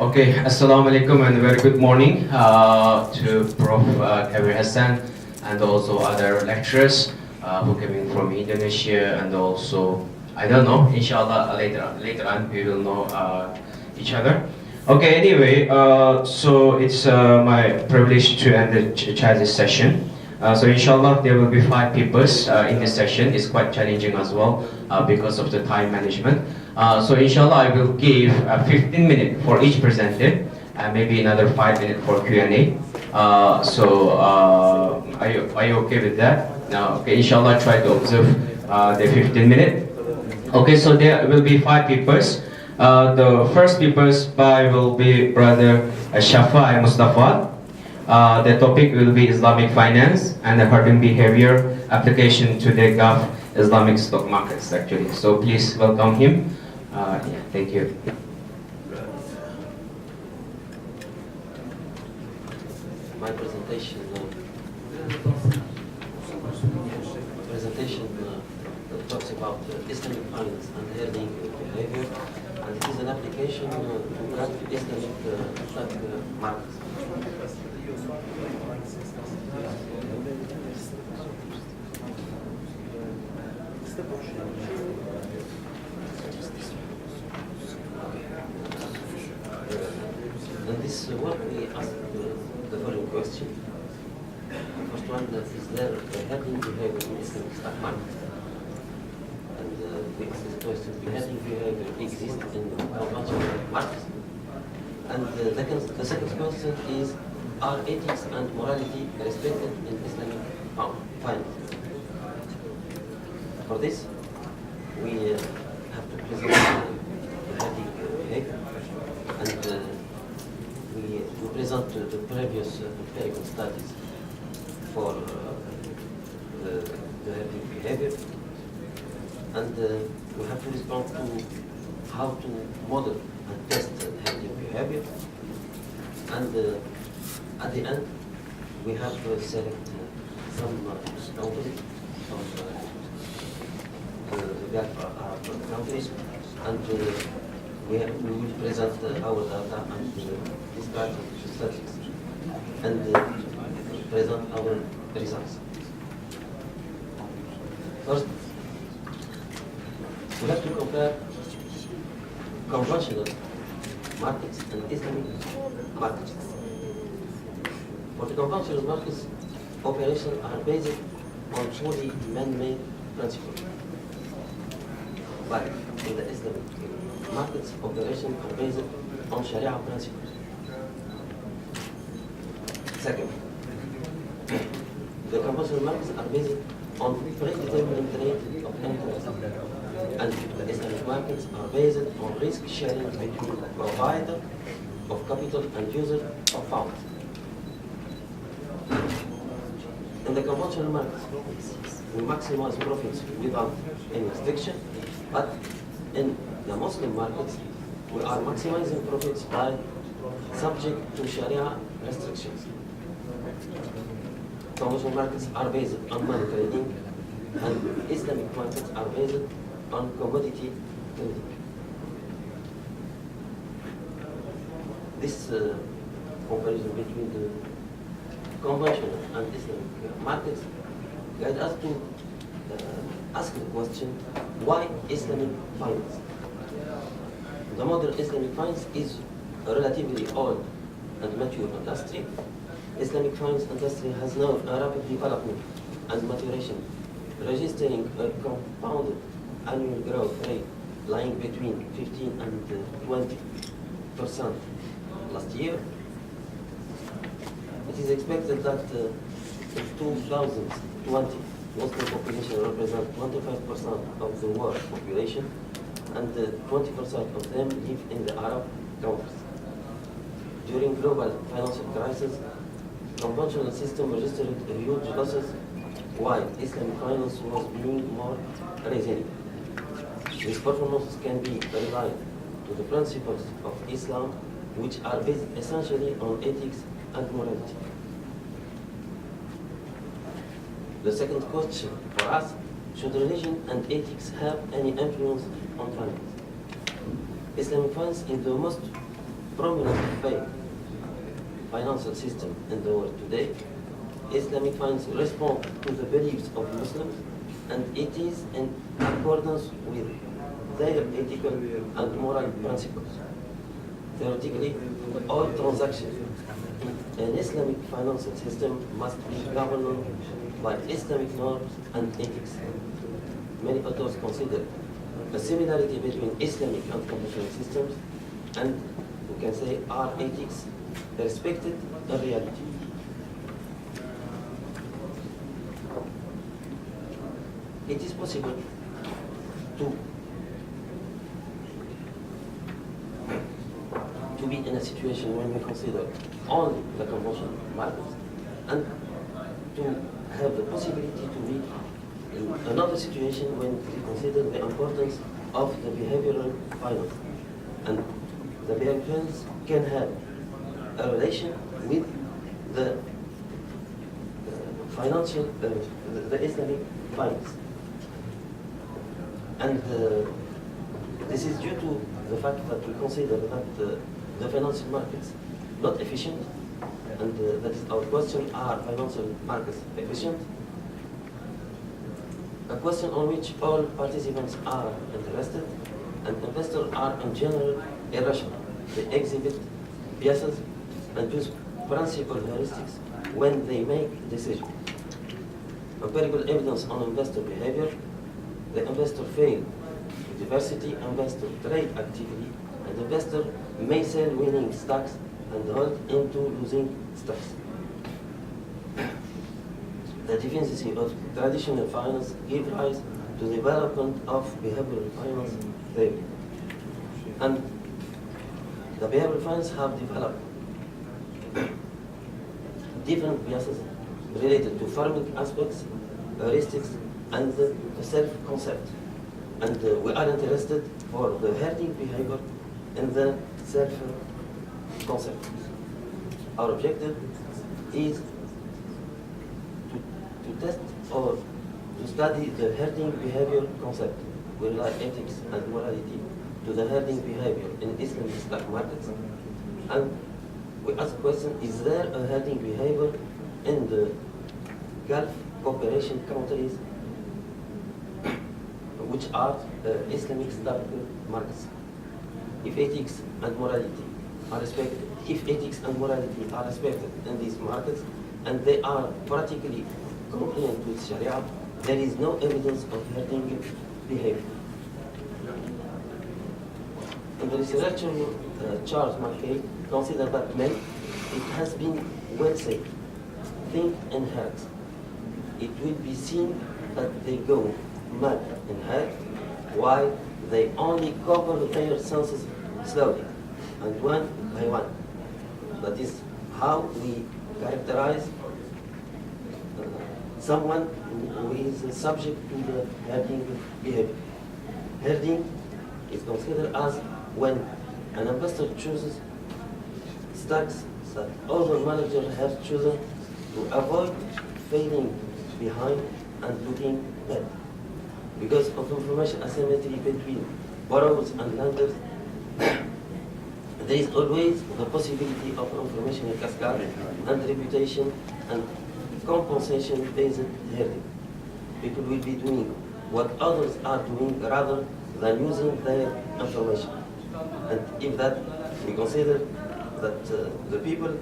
Okay, Assalamu alaikum and very good morning to Prof. Kabir Hassan and also other lecturers who coming from Indonesia and also, I don't know, inshallah later on we will know each other. Okay, anyway, so it's my privilege to end the this session. So inshallah there will be 5 papers in this session. It's quite challenging as well because of the time management. So inshallah I will give 15 minutes for each presenter and maybe another 5 minutes for Q&A. Are you okay with that? Now, okay, inshallah try to observe the 15 minutes. Okay, so there will be 5 papers. The first papers by will be Brother Shafa and Mustapha. The topic will be Islamic finance and the herding behavior application to the Gulf Islamic stock markets actually. So please welcome him. Yeah, thank you. My presentation talks about Islamic finance and herding behavior, and it is an application to grant Islamic stock markets. In this work, we asked the following question. The first one is there a herding behavior in Islamic stock market? And we asked this question: herding behavior exists in conventional markets? And the second question is: are ethics and morality respected in Islamic finance? For this, we have to present the herding behavior, and we present the previous empirical studies for the herding behavior, and we have to respond to how to model and test the herding behavior, and at the end we have select some countries from the Arab countries, and we will present our data and describe the statistics and present our results. First, we have to compare conventional markets and Islamic markets. For the conventional markets, operations are based on fully man-made principles. But in the Islamic markets, operations are based on Sharia principles. Second, the conventional markets are based on predetermined rate of interest, and the Islamic markets are based on risk sharing between provider of capital and user of funds. In the conventional markets, we maximize profits without any restriction, but in the Muslim markets, we are maximizing profits by subject to Sharia restrictions. Conventional markets are based on money trading, and Islamic markets are based on commodity trading. This comparison between the conventional and Islamic markets guide us to ask the question: why Islamic finance? The modern Islamic finance is a relatively old and mature industry. Islamic finance industry has now a rapid development and maturation, registering a compounded annual growth rate lying between 15 and 20% last year. It is expected that in 2020, Muslim population represents 25% of the world population, and 20% of them live in the Arab countries. During global financial crisis, conventional system registered huge losses, while Islamic finance was being more resilient. This performance can be relied to the principles of Islam, which are based essentially on ethics and morality. The second question for us: should religion and ethics have any influence on finance? Islamic finance is the most prominent faith financial system in the world today, Islamic finance responds to the beliefs of Muslims, and it is in accordance with their ethical and moral principles. Theoretically, all transactions in an Islamic financial system must be governed by Islamic norms and ethics. Many authors consider a similarity between Islamic and conventional systems, and we can say our ethics respected in reality. It is possible to be in a situation when we consider only the conventional markets, and to have the possibility to be in another situation when we consider the importance of the behavioral finance. And the behavioral finance can have a relation with the financial, the Islamic finance. And this is due to the fact that we consider that the financial markets not efficient, and that is our question: are financial markets efficient? A question on which all participants are interested, and investors are in general irrational. They exhibit biases and use principal heuristics when they make decisions. Empirical evidence on investor behavior: the investor fail diversity, investor trade activity, and investor may sell winning stocks and hold into losing stocks. The deficiency of traditional finance gave rise to the development of behavioral finance theory. And the behavioral finance have developed different biases related to farming aspects, heuristics, and the self-concept. And we are interested for the herding behavior and the self-concept. Our objective is to test or to study the herding behavior concept. We rely ethics and morality to the herding behavior in Islamic stock markets. And we ask the question: is there a herding behavior in the Gulf cooperation countries which are Islamic stock markets? If ethics and morality are respected, in these markets, and they are practically compliant with Sharia, there is no evidence of herding behavior. And the researcher Charles McKay considered that men, it has been well said, think in herds. It will be seen that they go mad in herd, while they only cover their senses slowly and one by one. That is how we characterize someone who is subject to the herding behavior. Herding is considered as when an investor chooses stocks that other managers have chosen to avoid failing behind and looking bad. Because of information asymmetry between borrowers and lenders, there is always the possibility of information cascade and reputation and compensation-based herding. People will be doing what others are doing rather than using their information. And if that, we consider that the people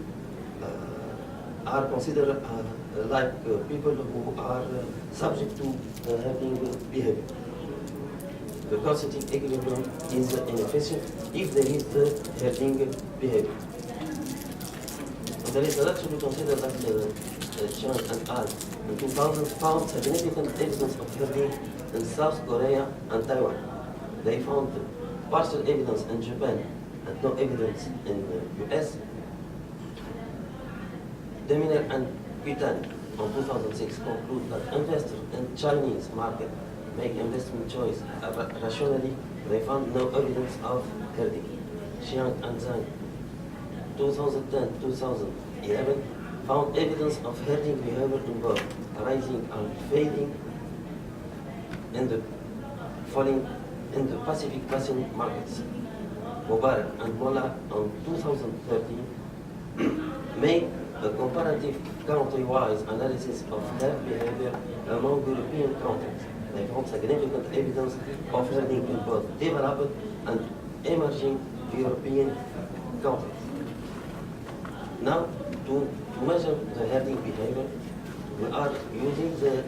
are considered like people who are subject to herding behavior. The constitutive equilibrium is inefficient if there is the herding behavior. There is actually consider that Chan and Al in 2000 found significant evidence of herding in South Korea and Taiwan. They found partial evidence in Japan and no evidence in the US. Deminer and Quitani in 2006 conclude that investors in Chinese market make investment choice rationally. They found no evidence of herding. Xiang and Zhang, 2010-2011, found evidence of herding behavior in both rising and fading in the falling in the Pacific Basin markets. Mubarak and Mullah in 2013 made a comparative country-wise analysis of herd behavior among European countries. They found significant evidence of herding in both developed and emerging European countries. Now, to measure the herding behavior, we are using the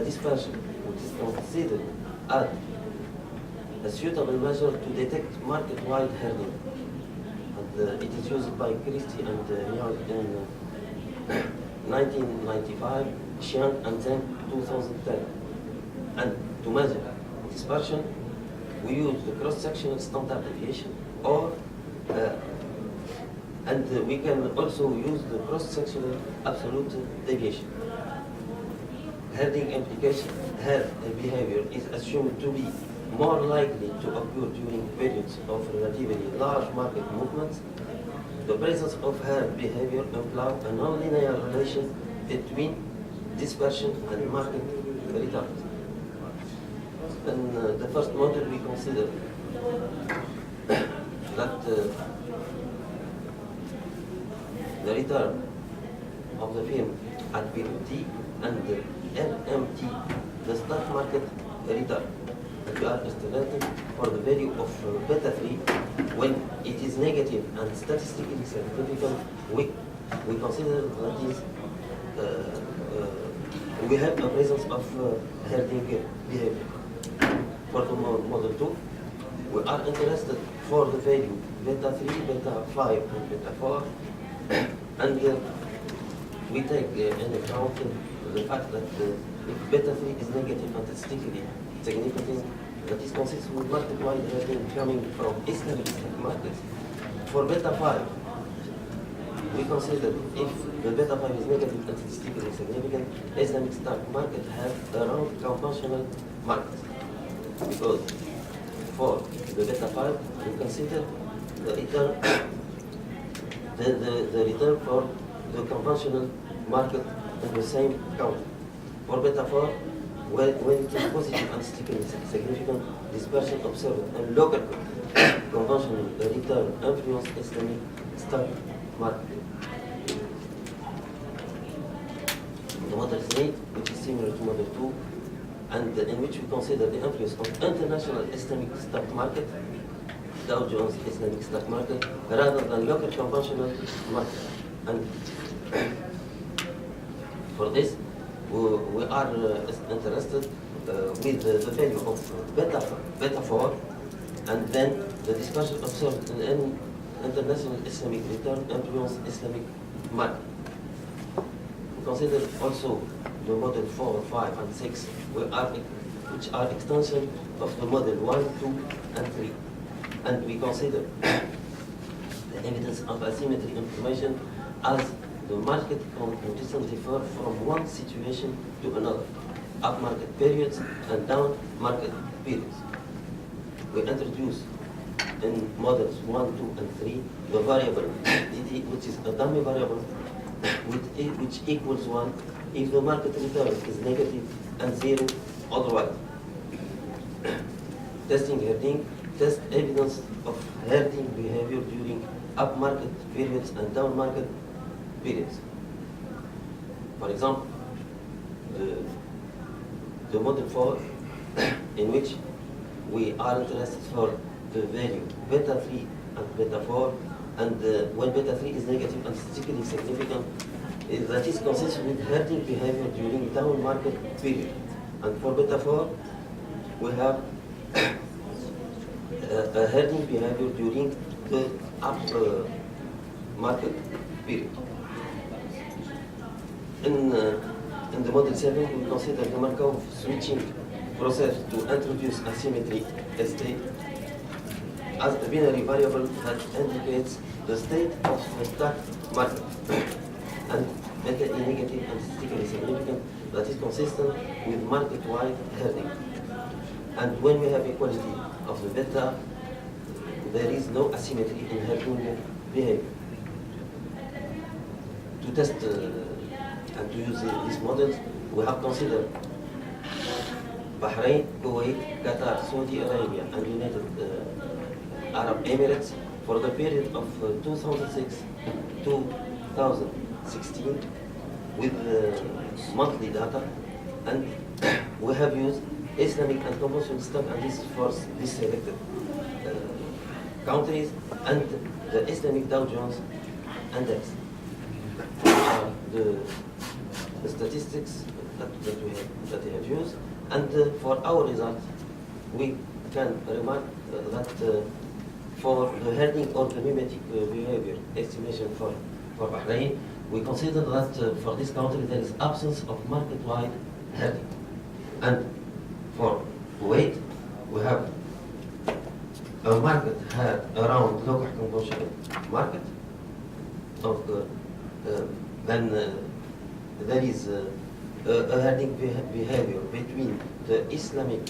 dispersion, which is considered as a suitable measure to detect market-wide herding. And it is used by Christie and Young in 1995, Xiang and then 2010. And to measure dispersion, we use the cross-sectional standard deviation, or and we can also use the cross-sectional absolute deviation. Herding implication, herd behavior is assumed to be more likely to occur during periods of relatively large market movements. The presence of herd behavior implies a non-linear relation between dispersion and market returns. In the first model, we consider that the return of the firm at period T and the LMT, the stock market return. We are estimating for the value of beta 3 when it is negative and statistically significant. We consider that is we have a presence of herding behavior. For the model 2, we are interested for the value beta 3, beta 5, and beta 4, and we take in account the fact that if beta 3 is negative and statistically significant, that is consistent with market-wide herding coming from Islamic markets. For beta 5, we consider if the beta 5 is negative and statistically significant, Islamic stock market has around conventional markets. Because for the beta 5, we consider the return, the return for the conventional market in the same country. For beta 4, when it is positive and statistically significant, dispersion observed and local conventional return influence Islamic stock market. The model 3, which is similar to model 2, and in which we consider the influence of international Islamic stock market, Dow Jones Islamic stock market, rather than local conventional market. And for this, we are interested with the value of beta 4, and then the dispersion observed in international Islamic return influence Islamic market. We consider also the model 4, 5, and 6, which are extension of the model 1, 2, and 3. And we consider the evidence of asymmetry information as the market conditions differ from one situation to another, up market periods and down market periods. We introduce in models 1, 2, and 3 the variable dt, which is a dummy variable which equals 1 if the market return is negative and 0 otherwise. Testing herding, test evidence of herding behavior during up market periods and down market periods. For example, the model 4, in which we are interested for the value beta 3 and beta 4, and when beta 3 is negative and statistically significant, that is consistent with herding behavior during down market period. And for beta 4, we have a herding behavior during the up market period. In the model 7, we consider the Markov switching process to introduce asymmetry state as a binary variable that indicates the state of the stock market, and beta E negative and statistically significant, that is consistent with market-wide herding. And when we have equality of the beta, there is no asymmetry in herding behavior. To test and to use these models, we have considered Bahrain, Kuwait, Qatar, Saudi Arabia, and United Arab Emirates for the period of 2006 to 2016 with monthly data, and we have used Islamic and conventional stock, and this is for these selected countries, and the Islamic Dow Jones Index. The statistics that we have used, and for our results, we can remark that for the herding or the mimetic behavior estimation for Bahrain, we consider that for this country there is absence of market-wide herding. And for Kuwait, we have a market had around local conventional market of then there is a herding behavior between the Islamic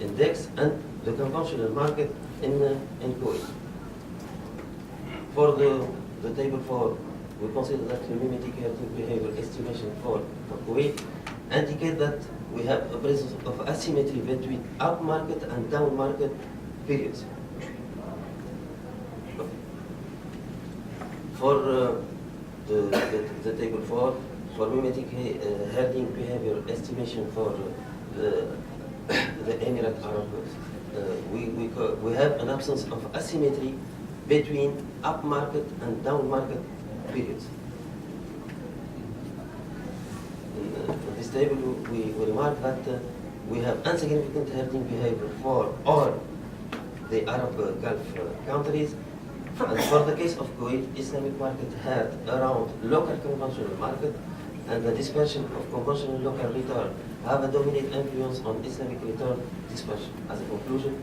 index and the conventional market in Kuwait. For the table 4, we consider that the mimetic herding behavior estimation for Kuwait indicate that we have a presence of asymmetry between up market and down market periods. For the table 4, for mimetic herding behavior estimation for the Emirate Arab, we have an absence of asymmetry between up market and down market periods. In this table, we remark that we have insignificant herding behavior for all the Arab Gulf countries. And for the case of Kuwait, Islamic market had around local conventional market, and the dispersion of conventional local return have a dominant influence on Islamic return dispersion. As a conclusion,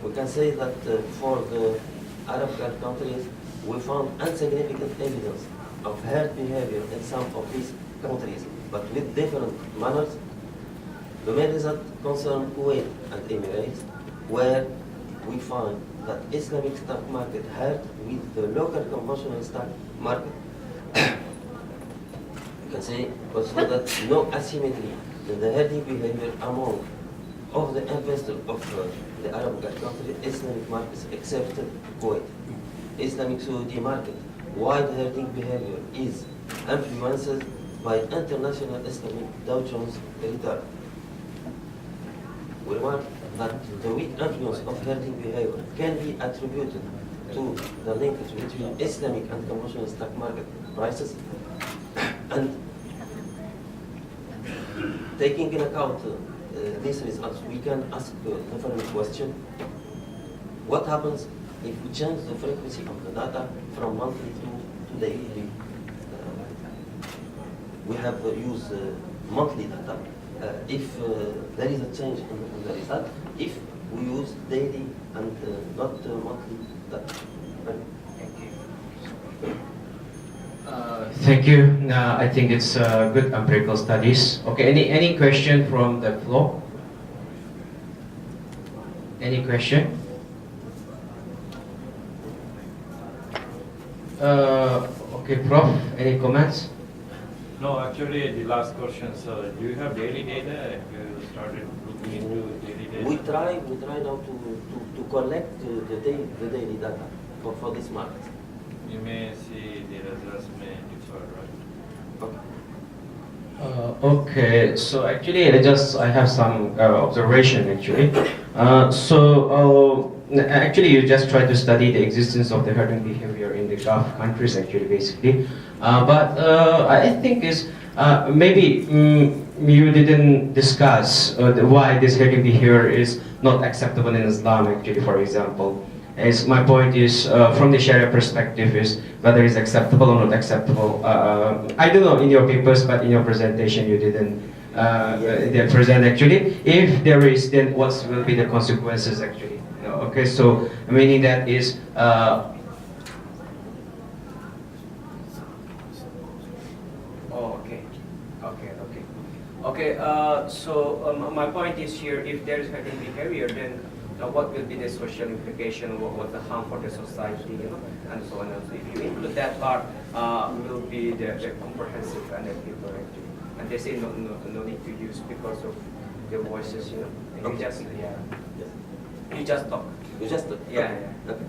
we can say that for the Arab Gulf countries, we found insignificant evidence of herd behavior in some of these countries, but with different manners. The main result concern Kuwait and Emirates, where we find that Islamic stock market herd with the local conventional stock market. You can say also that no asymmetry in the herding behavior among of the investors of the Arab Gulf country Islamic markets except Kuwait. Islamic Saudi market wide herding behavior is influenced by international Islamic Dow Jones return. We remark that the weak influence of herding behavior can be attributed to the linkage between Islamic and conventional stock market prices, and taking in account these results, we can ask the following question: what happens if we change the frequency of the data from monthly to daily? We have used monthly data. If there is a change in the result, if we use daily and not monthly data. Thank you. I think it's good empirical studies. Okay, any question from the floor? Any question? Okay, Prof, any comments? No, actually, the last question, so do you have daily data? Have you started looking into daily data? We try now to collect the daily data for this market. You may see the results may differ, right? Okay, so actually I have some observation actually. Actually you just try to study the existence of the herding behavior in the Gulf countries actually basically. But I think is maybe you didn't discuss why this herding behavior is not acceptable in Islam actually, for example. As my point is, from the Sharia perspective, is whether it's acceptable or not acceptable. I don't know in your papers, but in your presentation you didn't present actually. If there is, then what will be the consequences actually? Okay, so meaning that is. My point is here: if there is herding behavior, then what will be the social implication, what the harm for the society, and so on and so. If you include that part, will be the comprehensive and everything actually. And they say no need to use because of the voices, And okay. you just, yeah. Yes. You just talk. You just Yeah, okay.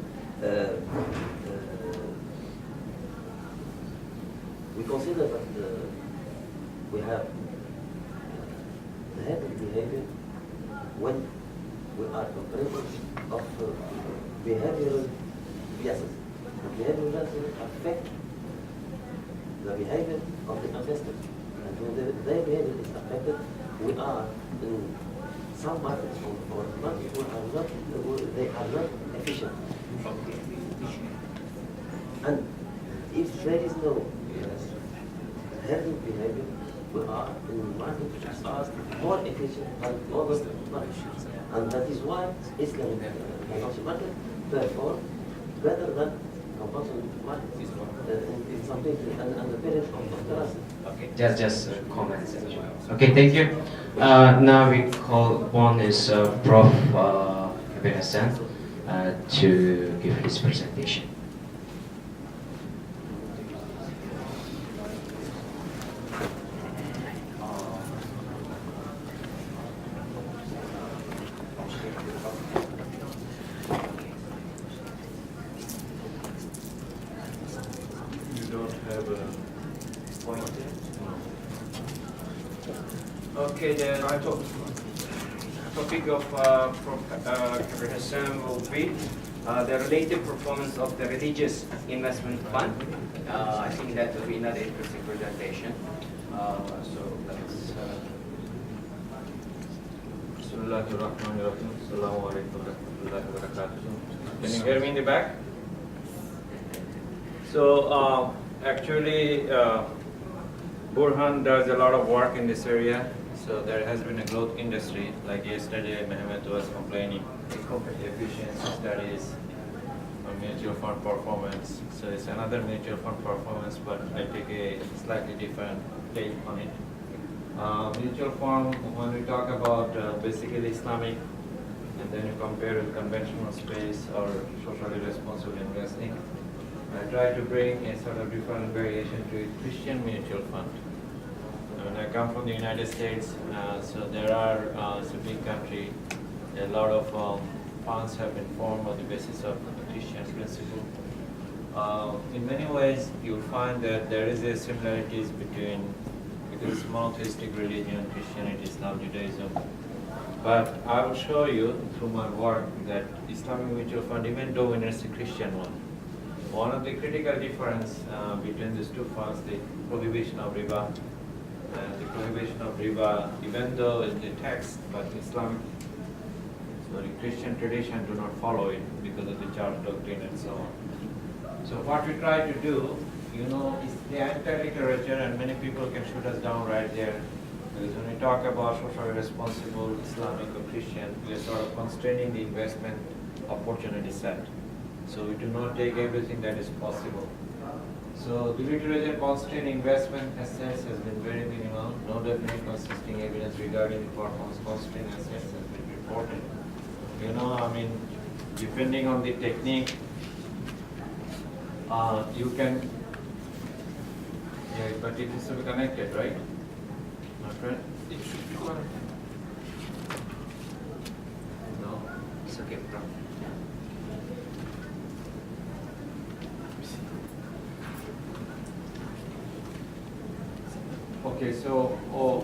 We consider that we have the habit behavior when we are operating of behavioral biases. Behavioral biases affect the behavior of the investors. And when their behavior is affected, we are in some markets or markets they are not efficient. And if there is no healthy behavior, we are in markets which are more efficient than other markets. And that is why Islamic compulsory market perform better than compulsory markets in some places and the period of the last. Okay, just comments. Okay, thank you. Now we call one is Prof. Kabir Hassan to give his presentation. You don't have a pointer? Okay, the topic of Prof. Kabir Hassan will be the relative performance of the religious investment fund. I think that will be another interesting presentation. So let's. Bismillahirrahmanirrahim. Assalamu alaikum warahmatullahi wabarakatuh. Can you hear me in the back? So actually, Burhan does a lot of work in this area. So there has been a growth industry. Like yesterday, Ahmed was complaining efficiency studies on mutual fund performance. So it's another mutual fund performance, but I take a slightly different take on it. Mutual fund, when we talk about basically Islamic, and then you compare with conventional space or socially responsible investing, I try to bring a sort of different variation to a Christian mutual fund. When I come from the United States, so there are, it's a big country, a lot of funds have been formed on the basis of the Christian principle. In many ways, you'll find that there is a similarities between, because it's monotheistic religion, Christianity, Islam, Judaism. But I will show you through my work that Islamic mutual fund, even though it's a Christian one, one of the critical difference between these two funds, the prohibition of riba, the prohibition of riba, even though in the text, but Islamic, sorry, Christian tradition do not follow it because of the church doctrine and so on. So what we try to do, you know, is the entire literature, and many people can shoot us down right there. Because when we talk about socially responsible Islamic or Christian, we are sort of constraining the investment opportunity set. So we do not take everything that is possible. So the literature constrained investment assets has been very minimal. No definite consisting evidence regarding the performance constrained assets has been reported. You know, I mean, depending on the technique, you can, yeah, but it is to be connected, right? My friend? It should be connected. No? It's okay, Prof. Okay, so, oh.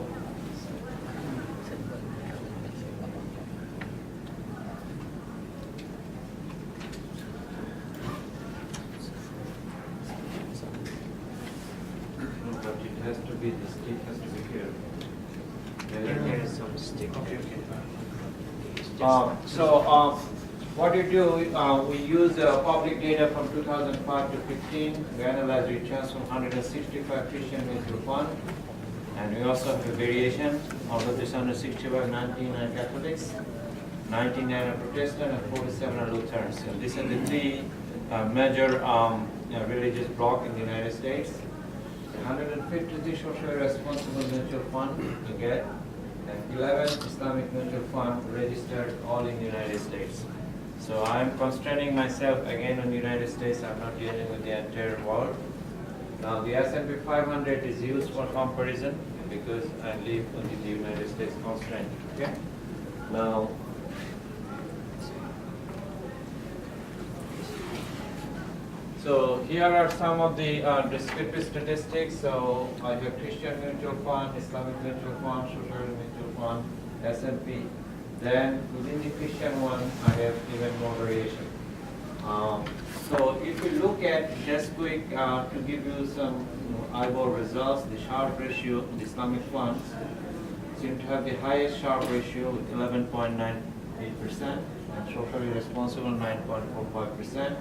No, but it has to be, the stick has to be here. There is some stick. Okay. What we do, we use public data from 2005 to 15. We analyze returns from 165 Christian mutual funds. And we also have a variation. Out of this 165, 19 are Catholics, 99 are Protestant, and 47 are Lutherans. So these are the three major religious blocs in the United States. 153 socially responsible mutual fund you get, and 11 Islamic mutual fund registered all in the United States. So I'm constraining myself again on the United States. I'm not dealing with the entire world. Now the S&P 500 is used for comparison because I live within the United States constraint. Okay. Now So here are some of the descriptive statistics. So I have Christian mutual fund, Islamic mutual fund, social mutual fund, S&P. Then within the Christian one, I have even more variation. So if we look at just quick to give you some eyeball results, the Sharpe ratio, the Islamic funds seem to have the highest Sharpe ratio with 11.98%, and socially responsible 9.45%.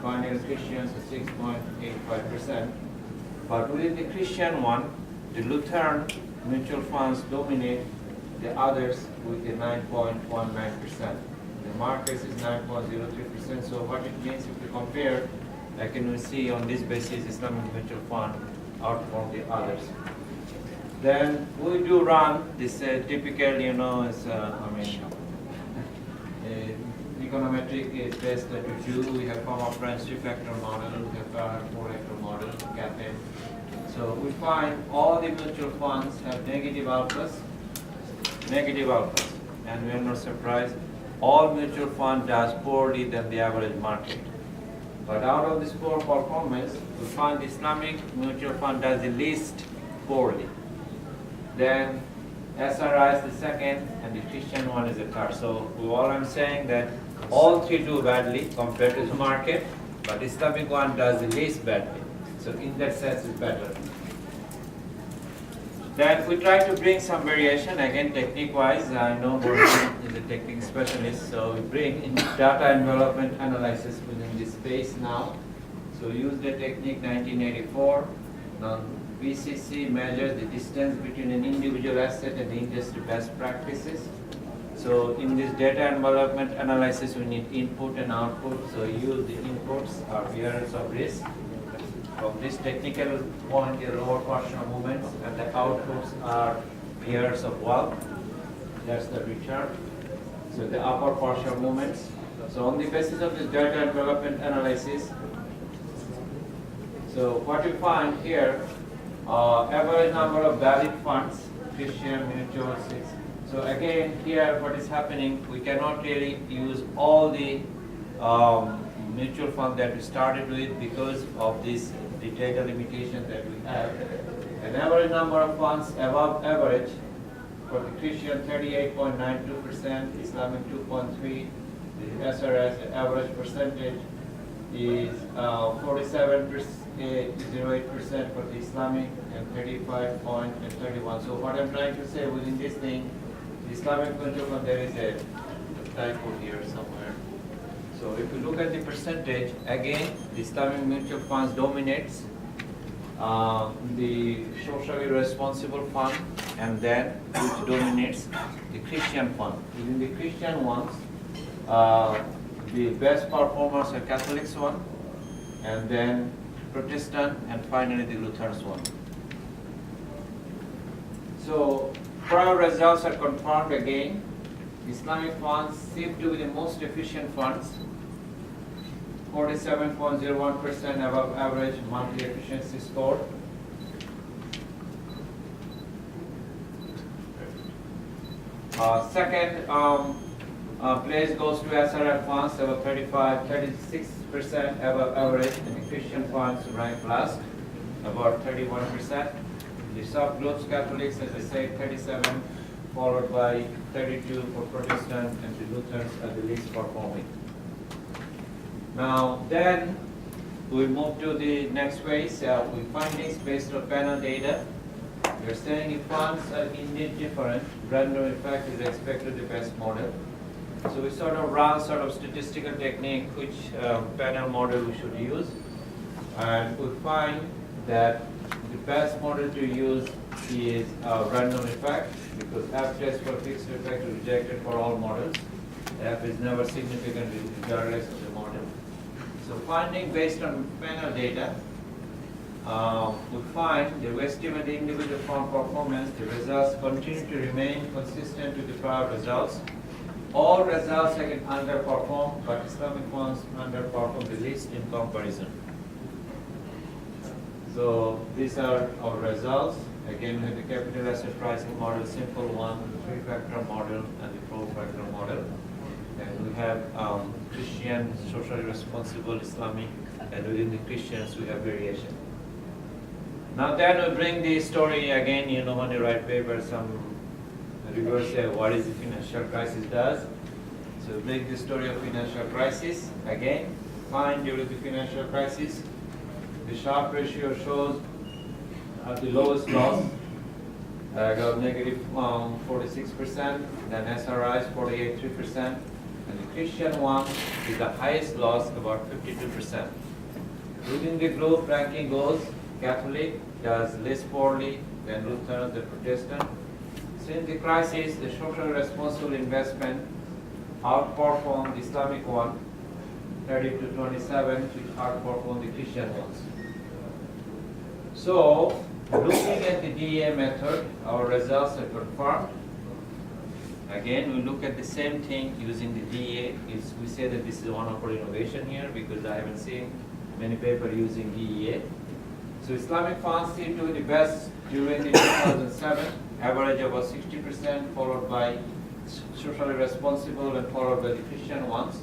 Finally, Christians are 6.85%. But within the Christian one, the Lutheran mutual funds dominate the others with a 9.19%. The markets is 9.03%. So what it means if we compare, like we see on this basis, Islamic mutual fund outperform the others. Then we do run this typical, is econometric is best that we do. We have from our friends 3-factor model, we have our 4-factor model, Ghada M. So we find all the mutual funds have negative alphas, and we are not surprised. All mutual fund does poorly than the average market. But out of this poor performance, we find the Islamic mutual fund does the least poorly. Then SRI is the second, and the Christian one is the third. So all I'm saying that all three do badly compared to the market, but Islamic one does the least badly. So in that sense, it's better. Then we try to bring some variation, again technique-wise. I know Borhan is a technique specialist, so we bring in data envelopment analysis within this space now. So use the technique 1984. Now BCC measures the distance between an individual asset and the industry best practices. So in this data envelopment analysis, we need input and output. So use the inputs are bearers of risk. From this technical point, the lower partial movements, and the outputs are bearers of wealth. That's the return. So the upper partial movements. So on the basis of this data envelopment analysis, so what we find here, average number of valid funds, Christian, mutual, 6. So again, here what is happening, we cannot really use all the mutual fund that we started with because of this the data limitation that we have. An average number of funds above average for the Christian 38.92%, Islamic 2.3%, the SRS the average percentage is 47.08% for the Islamic and 35.31. So what I'm trying to say within this thing, the Islamic mutual fund, there is a typo here somewhere. So if you look at the percentage, again, the Islamic mutual funds dominates the socially responsible fund, and then which dominates the Christian fund. Within the Christian ones, the best performers are Catholics one, and then Protestant, and finally the Lutherans one. So prior results are confirmed again. Islamic funds seem to be the most efficient funds. 47.01% above average monthly efficiency score. Second place goes to SRF funds, about 36% above average, and the Christian funds rank last, about 31%. The subgroups, Catholics, as I said, 37, followed by 32 for Protestant, and the Lutherans are the least performing. Now, then we move to the next phase. We findings based on panel data. We are saying if funds are indeed different, random effect is expected the best model. So we sort of run statistical technique which panel model we should use, and we find that the best model to use is random effect, because F test for fixed effect is rejected for all models. F is never significant regardless of the model. So finding based on panel data, we find that we estimate the individual fund performance, the results continue to remain consistent with the prior results. All results again underperform, but Islamic funds underperform the least in comparison. So these are our results. Again, we have the capital asset pricing model, simple one, the 3-factor model, and the 4-factor model. and we have Christian, socially responsible, Islamic, and within the Christians we have variation. Now then we bring the story again, when you write paper, some reviewers say, what is the financial crisis does? So we bring the story of financial crisis again, find during the financial crisis, the Sharpe ratio shows the lowest loss, got negative 46%, then SRI is 48.3%, and the Christian one is the highest loss, about 52%. Within the group, ranking goes Catholic does less poorly than Lutheran, the Protestant. Since the crisis, the social responsible investment outperformed the Islamic one, 30 to 27, which outperformed the Christian ones. So, looking at the DEA method, our results are confirmed. Again, we look at the same thing using the DEA. We say that this is one of our innovation here because I haven't seen many papers using DEA. So Islamic funds seem to be the best during the 2007, average about 60%, followed by socially responsible and followed by the Christian ones.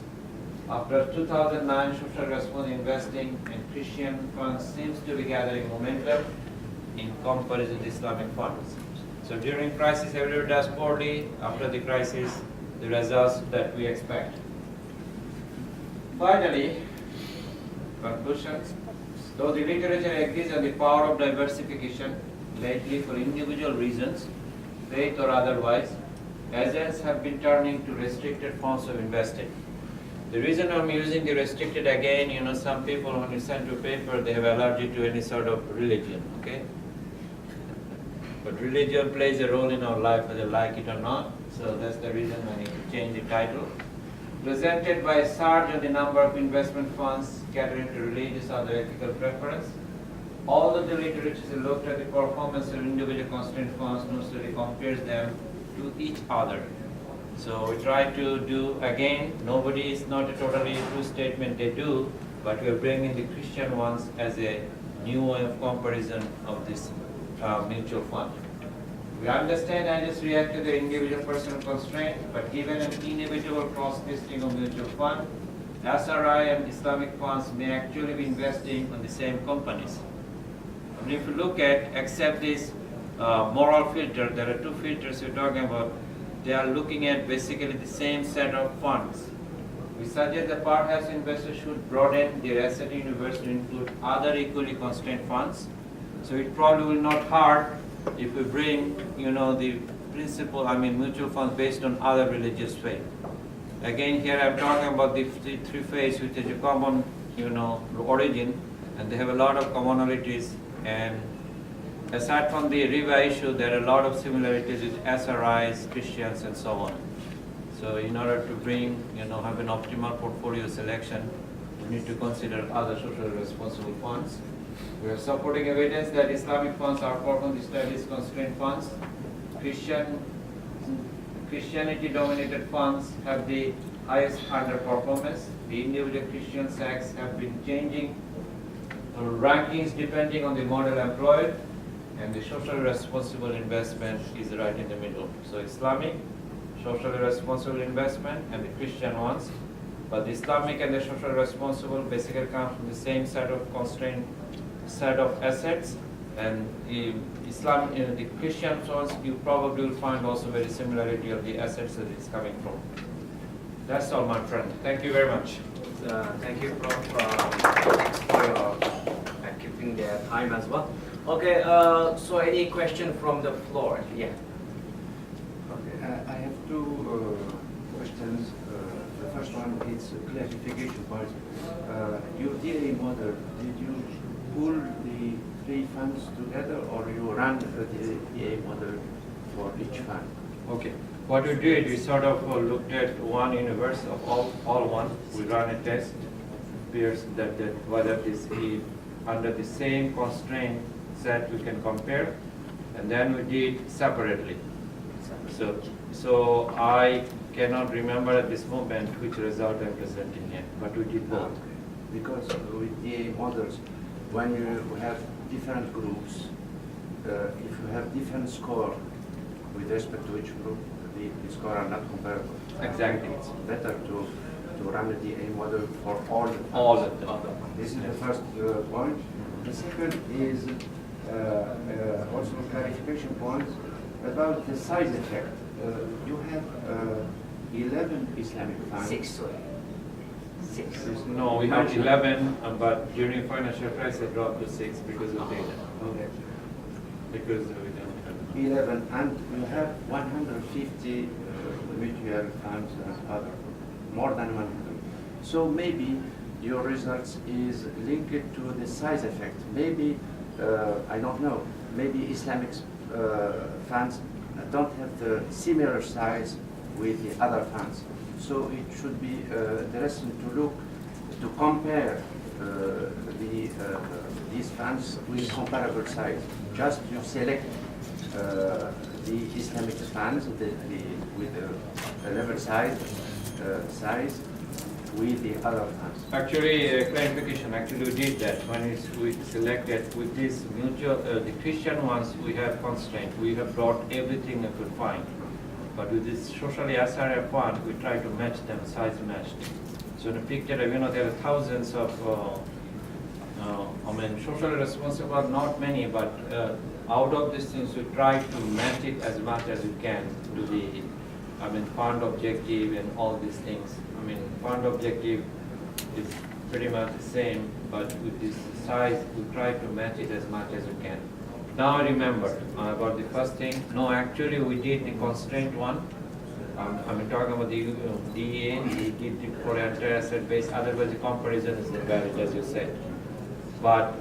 After 2009, socially responsible investing in Christian funds seems to be gathering momentum in comparison to Islamic funds. So during crisis, everybody does poorly. After the crisis, the results that we expect. Finally, conclusions. Though the literature agrees on the power of diversification, lately for individual reasons, faith or otherwise, agents have been turning to restricted forms of investing. The reason I'm using the restricted again, some people when you send to paper, they have allergy to any sort of religion, okay? But religion plays a role in our life whether like it or not, so that's the reason I need to change the title. Presented by a surge of the number of investment funds catering to religious or other ethical preference. All of the literature looked at the performance of individual constrained funds, necessarily compares them to each other. So we try to do, again, nobody is not a totally true statement they do, but we are bringing the Christian ones as a new way of comparison of this mutual fund. We understand and just react to the individual personal constraint, but given an inevitable cross-listing of mutual fund, SRI and Islamic funds may actually be investing on the same companies. I mean, if you look at, except this moral filter, there are two filters we're talking about, they are looking at basically the same set of funds. We suggest that perhaps investors should broaden their asset universe to include other equally constrained funds. So it probably will not hurt if we bring, the principle, mutual funds based on other religious faith. Again, here I'm talking about the three faiths which is a common, origin, and they have a lot of commonalities. And aside from the riba issue, there are a lot of similarities with SRIs, Christians, and so on. So in order to bring, have an optimal portfolio selection, we need to consider other socially responsible funds. We are supporting evidence that Islamic funds outperform the established constrained funds. Christianity-dominated funds have the highest underperformance. The individual Christian sects have been changing rankings depending on the model employed, and the socially responsible investment is right in the middle. So Islamic, socially responsible investment, and the Christian ones. But the Islamic and the socially responsible basically come from the same set of constrained set of assets, and the Christian ones you probably will find also very similarity of the assets that it's coming from. That's all, my friend. Thank you very much. Thank you, Prof, for your keeping the time as well. Okay, so any question from the floor? Yeah. Okay, I have two questions. The first one is a clarification part. Your DA model, did you pull the three funds together, or you ran the DA model for each fund? Okay. What we did, we sort of looked at one universe of all one. We ran a test, appears that whether this is under the same constraint set we can compare, and then we did separately. So I cannot remember at this moment which result I'm presenting here, but we did both. Because with DA models, when you have different groups, if you have different score with respect to each group, the score are not comparable. Exactly. It's better to run a DA model for all the funds. All of them. This is the first point. The second is also a clarification point about the size effect. You have 11 Islamic funds. 6, sorry. 6. No, we had 11, but during financial crisis it dropped to 6 because of data. Okay. Because we don't have 11, and you have 150 mutual funds and other, more than 100. So maybe your results is linked to the size effect. Maybe, I don't know, maybe Islamic funds don't have the similar size with the other funds. So it should be interesting to look, to compare these funds with comparable size. Just you select the Islamic funds with the level size with the other funds. Actually, clarification, actually we did that. When we selected with these mutual, the Christian ones, we have constraint. We have brought everything we could find. But with this socially SRF fund, we try to match them, size matched. So in the picture, there are thousands of, socially responsible, not many, but out of these things, we try to match it as much as we can to the, fund objective and all these things. Fund objective is pretty much the same, but with this size, we try to match it as much as we can. Now I remember about the first thing. No, actually we did the constraint one. I'm talking about the DA, we did it for entire asset base, otherwise the comparison is invalid as you said. But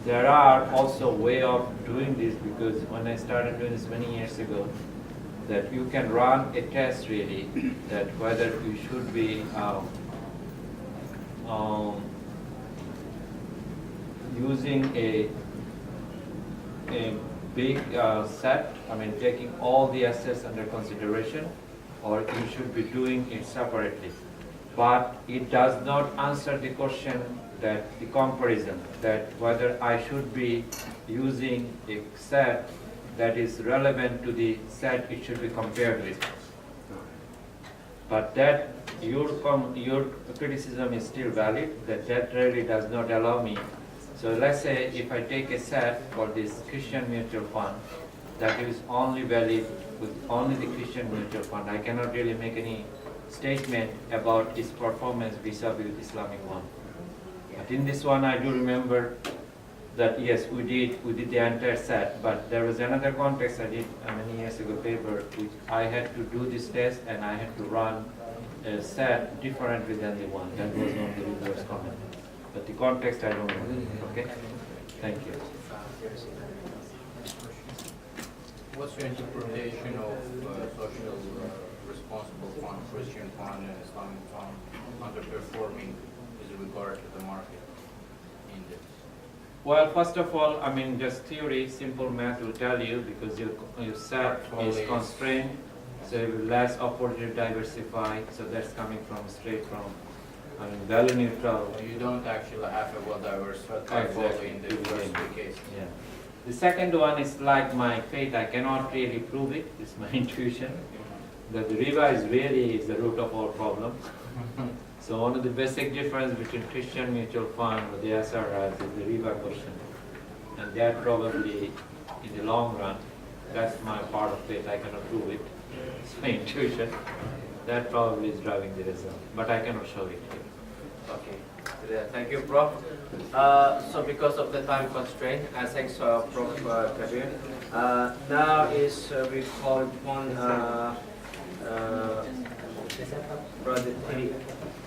there are also way of doing this, because when I started doing this many years ago, that you can run a test really, that whether you should be using a big set, taking all the assets under consideration, or you should be doing it separately. But it does not answer the question that the comparison, that whether I should be using a set that is relevant to the set it should be compared with. But that your criticism is still valid, that really does not allow me. So let's say if I take a set for this Christian mutual fund that is only valid with only the Christian mutual fund, I cannot really make any statement about its performance vis-a-vis Islamic one. But in this one I do remember that yes, we did the entire set, but there was another context I did many years ago paper, which I had to do this test and I had to run a set differently than the one. That was on the reverse comment. But the context I don't know. Okay? Thank you. What's your interpretation of social responsible fund, Christian fund, and Islamic fund underperforming with regard to the market index? Well, first of all, just theory, simple math will tell you, because your set is constrained, so you will less opportunity to diversify, so that's coming from straight from value neutral. You don't actually have a well-diversified portfolio in the first two cases. Yeah. The second one is like my faith, I cannot really prove it, it's my intuition, that the riba is really the root of all problems. So one of the basic difference between Christian mutual fund and the SRS is the riba question. And that probably, in the long run, that's my part of it, I cannot prove it. It's my intuition. That probably is driving the result, but I cannot show it here. Okay, thank you, Prof. So because of the time constraint, thanks Prof. Kabir. Now is we call upon Brother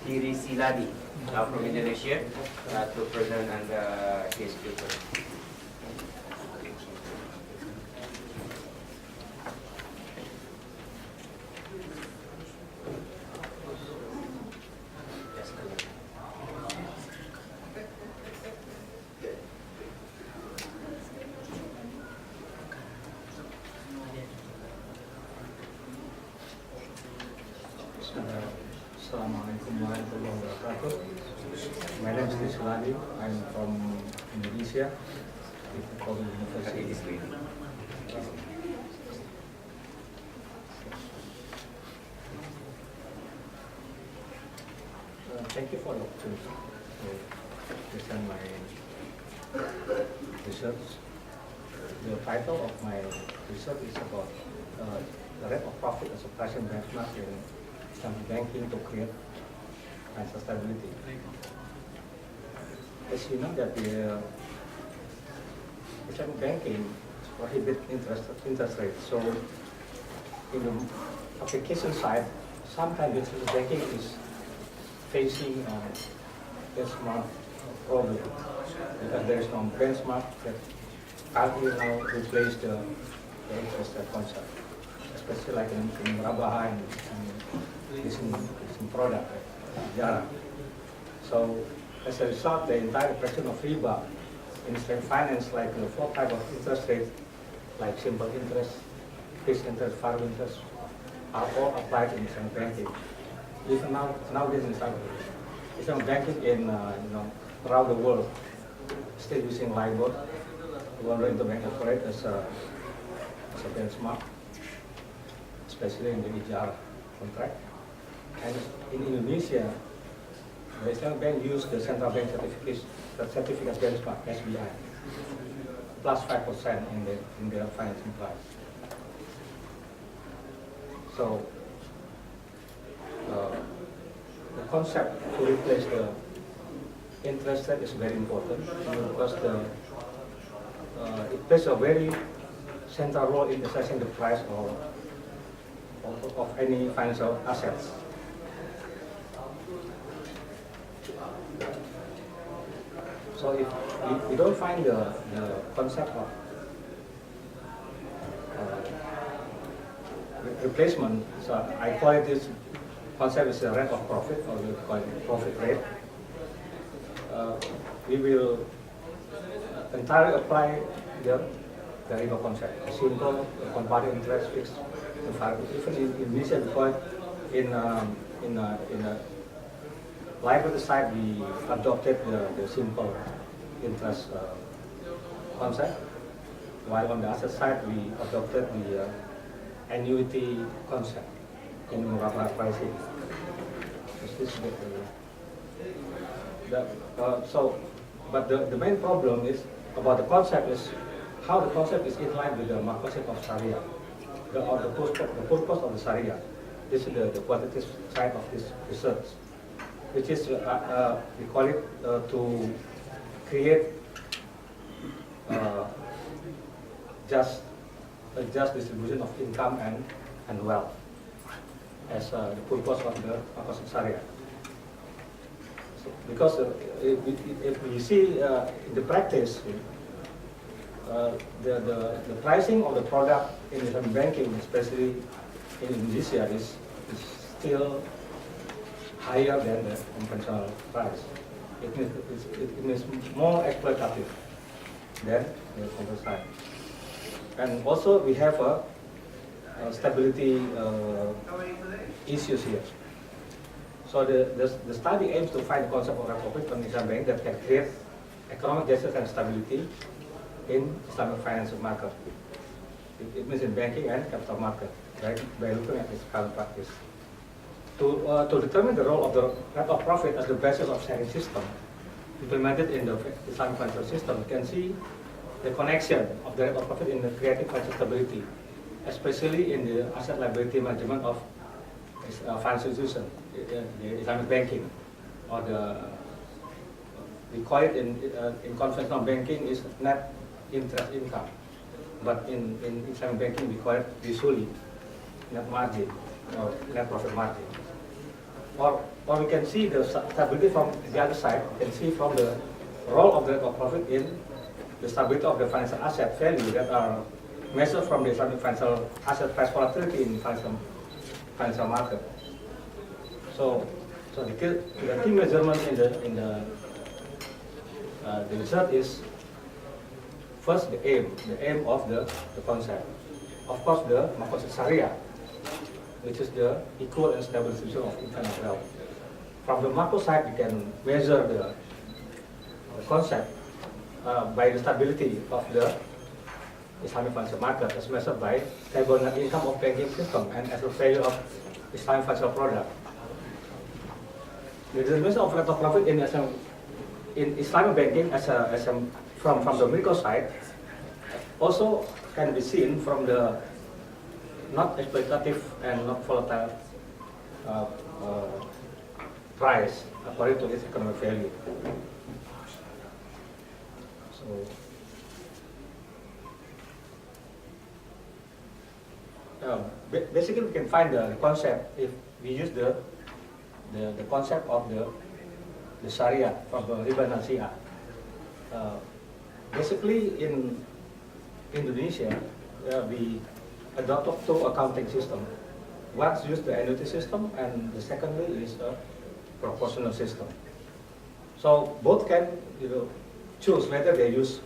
Trisiladi from Indonesia to present and his paper. Assalamualaikum warahmatullahi wabarakatuh. My name is Trisiladi. I'm from Indonesia, University. Thank you for the opportunity to present my research. The title of my research is about the rate of profit as a pricing benchmark in Islamic banking to create financial stability. As you know that the Islamic banking prohibit interest rates. So in the application side, sometimes Islamic banking is facing a benchmark problem because there is no benchmark that currently now replace the interest rate concept, especially like in Murabaha and in product, Jara. So as a result, the entire question of riba in Islamic finance, like the 4 types of interest rates, like simple interest, fixed interest, farm interest, are all applied in Islamic banking. Even nowadays in Islamic banking in around the world still using LIBOR, one interbank operate as a benchmark, especially in the IJAR contract. And in Indonesia, the Islamic bank use the central bank certificate benchmark SBI plus 5% in their financing price. So the concept to replace the interest rate is very important because it plays a very central role in assessing the price of any financial assets. So if we don't find the concept of replacement, so I call it this concept is a rate of profit, or we call it profit rate. We will entirely apply the riba concept, a simple compounding interest fixed environment. Even in Indonesia, because in a liability side, we adopted the simple interest concept, while on the asset side, we adopted the annuity concept in Murabah pricing. But the main problem is about the concept is how the concept is in line with the maqasid of Sharia, the purpose of the Sharia. This is the quantitative side of this research, which is we call it to create just distribution of income and wealth as the purpose of the maqasid Sharia. Because if we see in the practice, the pricing of the product in Islamic banking, especially in Indonesia, is still higher than the conventional price. It means more exploitative than the conventional side. And also we have a stability issues here. So the study aims to find the concept of profit from Islamic bank that can create economic justice and stability in Islamic financial market. It means in banking and capital market, right? By looking at its current practice. To determine the role of the rate of profit as the basis of sharing system implemented in the Islamic financial system, you can see the connection of the rate of profit in the creating financial stability, especially in the asset liability management of financial institution, the Islamic banking, or we call it in conventional banking is net interest income, but in Islamic banking we call it usually net margin or net profit margin. Or we can see the stability from the other side. You can see from the role of the rate of profit in the stability of the financial asset value that are measured from the Islamic financial asset price volatility in financial market. So the key measurement in the result is first the aim of the concept. Of course, the maqasid Sharia, which is the equal and stable distribution of income and wealth. From the macro side, we can measure the concept by the stability of the Islamic financial market as measured by stable net income of banking system and as a value of Islamic financial product. The definition of rate of profit in Islamic banking from the medical side also can be seen from the not exploitative and not volatile price according to its economic value. So, basically we can find the concept if we use the concept of the Sharia from the Riba and Shia. Basically in Indonesia we adopted two accounting systems. One use the annuity system and the secondly is a proportional system. So both can choose whether they use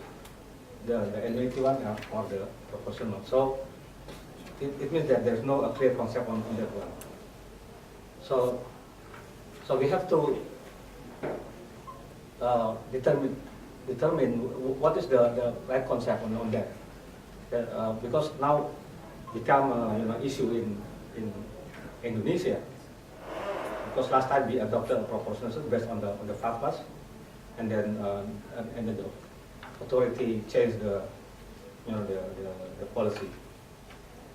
the annuity one or the proportional. So it means that there's no clear concept on that one. So we have to determine what is the right concept on that. Because now become issue in Indonesia. Because last time we adopted a proportional system based on the fatwas, and then the authority changed the policy.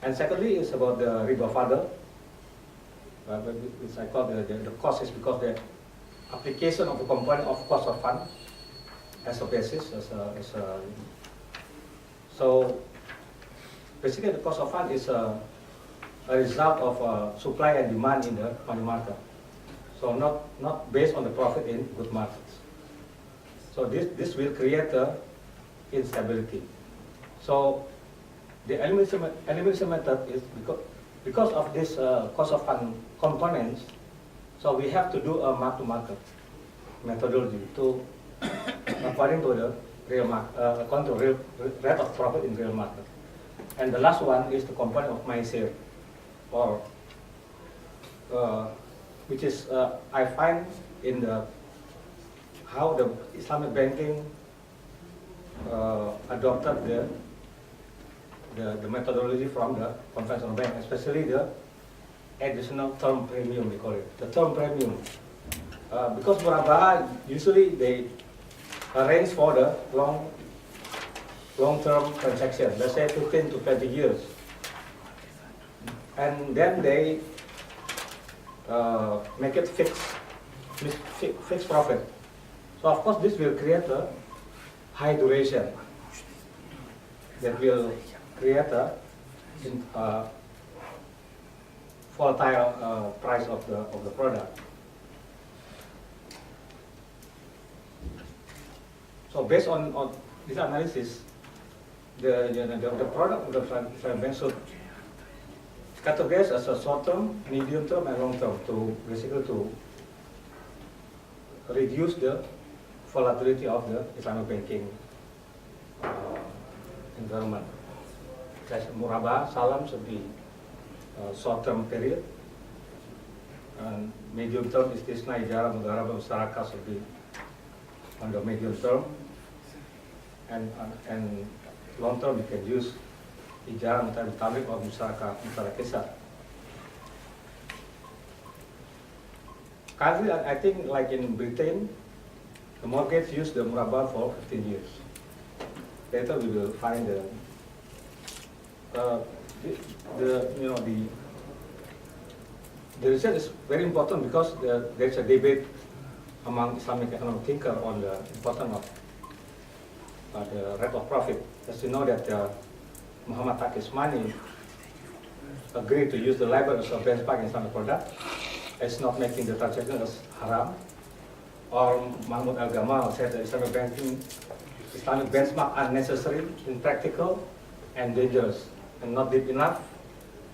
And secondly, it's about the riba fadl, which I call the cost is because the application of the component of cost of fund as a basis, so basically the cost of fund is a result of supply and demand in the money market. So not based on the profit in good markets. So this will create instability. So the elimination method is because of this cost of fund components. So we have to do a mark-to-market methodology to according to the real market, according to real rate of profit in real market. And the last one is the component of my share, or which is I find in how the Islamic banking adopted the methodology from the conventional bank, especially the additional term premium, we call it. The term premium. Because murabah, usually they arrange for the long-term transaction, let's say 15 to 20 years. And then they make it fixed profit. So of course this will create a high duration that will create a volatile price of the product. So based on this analysis, the product of the bank should categorized as a short term, medium term, and long term to basically to reduce the volatility of the Islamic banking environment. As murabah, salam should be short term period, and medium term istisna ijarah mudharabah musyarakah should be on the medium term, and long term you can use ijarah mutabik or musyarakah kisah. Currently, I think like in Britain, the mortgage use the murabah for 15 years. Later we will find the research is very important because there's a debate among Islamic economic thinkers on the importance of the rate of profit. As you know that Muhammad Taqi Usmani agreed to use the LIBOR as a benchmark in Islamic product. It's not making the transaction as haram. Or Mahmoud Al-Gamal said that Islamic benchmark unnecessary, impractical, and dangerous, and not deep enough,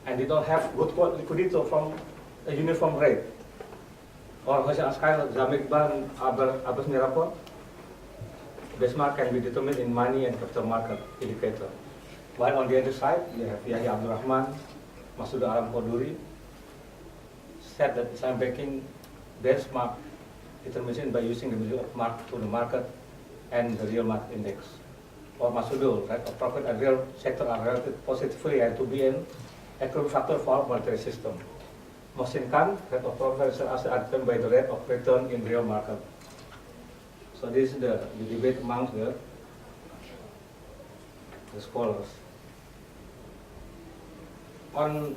and they don't have good liquidity from a uniform rate. Or Hassan Zamik Ban Abbas Mirapur, benchmark can be determined in money and capital market indicator. While on the other side, you have Yahya Abdul Rahman, Masud Aram Koduri, said that Islamic banking benchmark determination by using the value of mark to the market and the real market index. Or Masudul, right? Of profit and real sector are related positively and to be an economic factor for monetary system. most income, rate of professional asset are determined by the rate of return in real market. So this is the debate among the scholars. On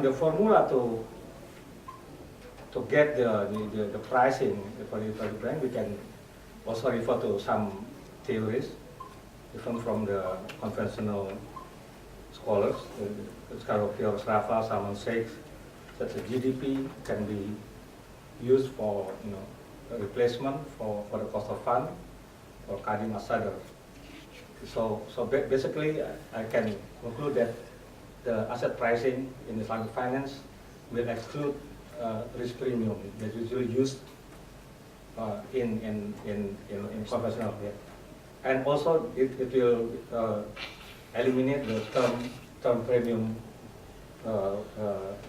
the formula to get the pricing for the bank, we can also refer to some theories, different from the conventional scholars, Rubio, Mustapha, Salman Sheikh, such as GDP can be used for a replacement for the cost of fund, or Kadim Asadar. So basically, I can conclude that the asset pricing in Islamic finance will exclude risk premium that is usually used in conventional. And also it will eliminate the term premium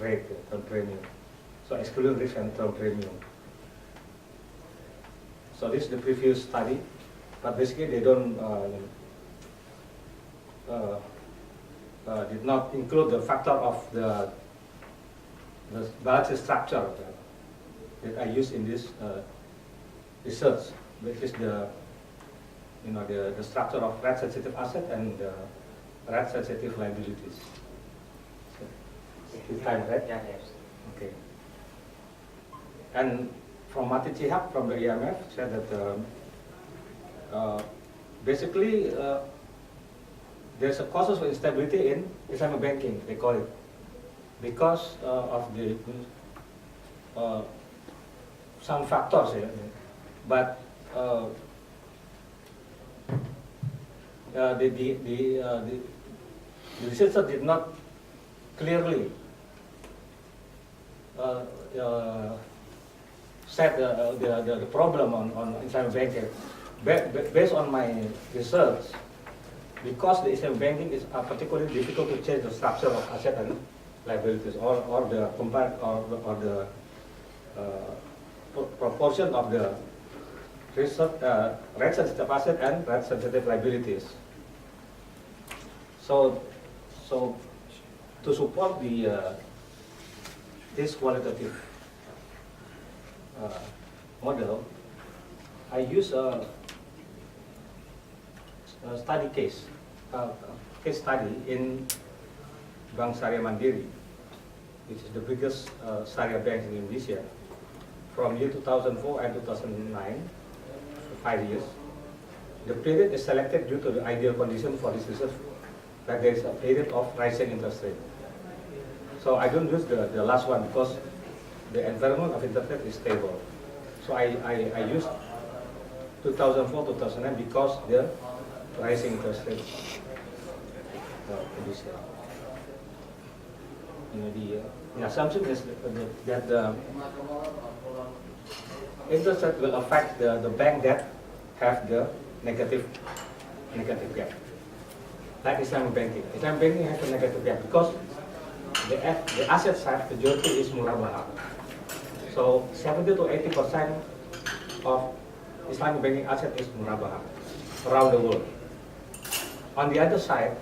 rate, term premium. So excluding risk and term premium. So this is the previous study, but basically they don't did not include the factor of the balance sheet structure that I use in this research, which is the structure of rate sensitive asset and rate sensitive liabilities. So, time, right? Yeah, yes. Okay. And from Mati Chihab from the IMF said that basically there's a causes of instability in Islamic banking, they call it, because of the some factors, but the researcher did not clearly set the problem on Islamic banking. Based on my research, because the Islamic banking is particularly difficult to change the structure of asset and liabilities, or the proportion of the rate sensitive asset and rate sensitive liabilities. So to support this qualitative model, I use a study case study in Bank Syariah Mandiri, which is the biggest Syariah bank in Indonesia, from year 2004 and 2009, for 5 years. The period is selected due to the ideal condition for this research, that there is a period of rising interest rate. So I don't use the last one because the environment of interest rate is stable. So I used 2004-2009 because the rising interest rate the assumption is that the interest rate will affect the bank that have the negative gap. Like Islamic banking. Islamic banking has a negative gap because the asset side majority is murabaha. So 70 to 80% of Islamic banking asset is murabaha around the world. On the other side,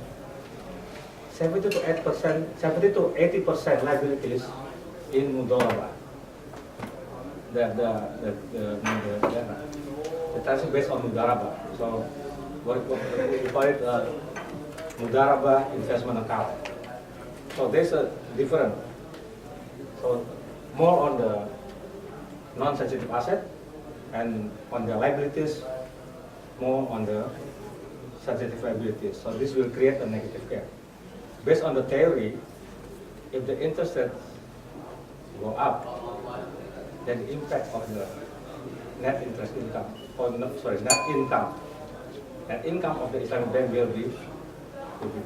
70 to 80% liabilities in mudharaba. The tax is based on mudharaba. So we call it mudharaba investment account. So there's a different. So more on the non-sensitive asset, and on the liabilities, more on the sensitive liabilities. So this will create a negative gap. Based on the theory, if the interest rates go up, then the impact of the net interest income, net income of the Islamic bank will be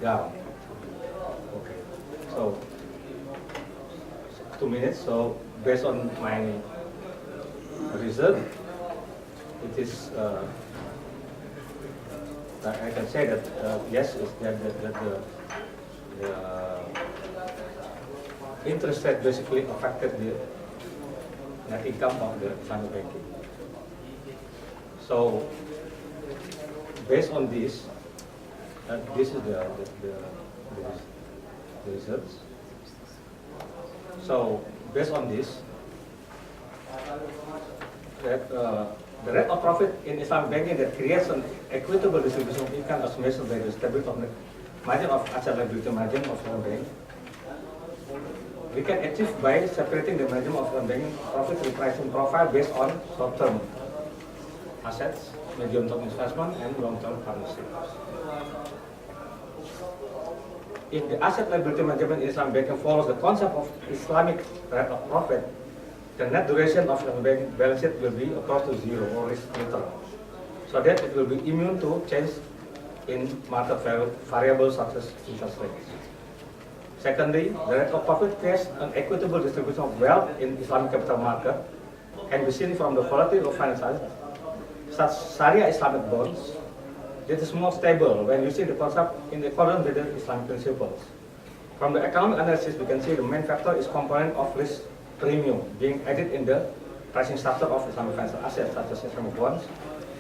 down. Okay. So 2 minutes. So based on my research, it is I can say that yes, that the interest rate basically affected the net income of the Islamic banking. So based on this, this is the research. So based on this, that the rate of profit in Islamic banking that creates an equitable distribution of income as measured by the stability of the margin of asset liability margin of Islamic bank, we can achieve by separating the margin of Islamic banking profit repricing profile based on short-term assets, medium-term investment, and long-term partnerships. If the asset liability management in Islamic banking follows the concept of Islamic rate of profit, the net duration of Islamic banking balance sheet will be close to zero or risk neutral, so that it will be immune to change in market variables such as interest rates. Secondly, the rate of profit creates an equitable distribution of wealth in Islamic capital market, can be seen from the quality of financial such Sharia Islamic bonds. This is more stable when using the concept in accordance with the Islamic principles. From the economic analysis, we can see the main factor is component of risk premium being added in the pricing structure of Islamic financial assets such as Islamic bonds,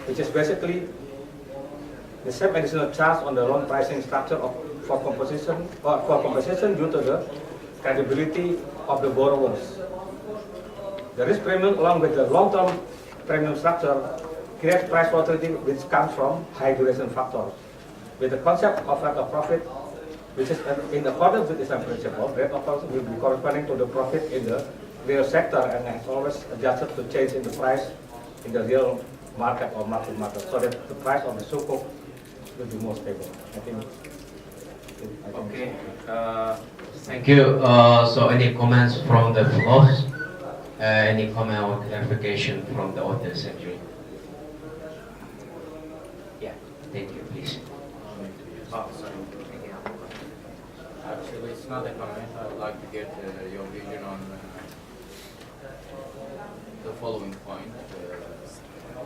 which is basically the same additional charge on the loan pricing structure for compensation due to the credibility of the borrowers. The risk premium along with the long-term premium structure creates price volatility which comes from high duration factors. With the concept of rate of profit, which is in accordance with Islamic principle, rate of profit will be corresponding to the profit in the real sector and has always adjusted to change in the price in the real market or market, so that the price of the sukuk will be more stable. I think okay. Thank you. So any comments from the floor? Any comment or clarification from the author section? Yeah, thank you, please. Oh, sorry. Actually, it's not a comment. I would like to get your vision on the following point.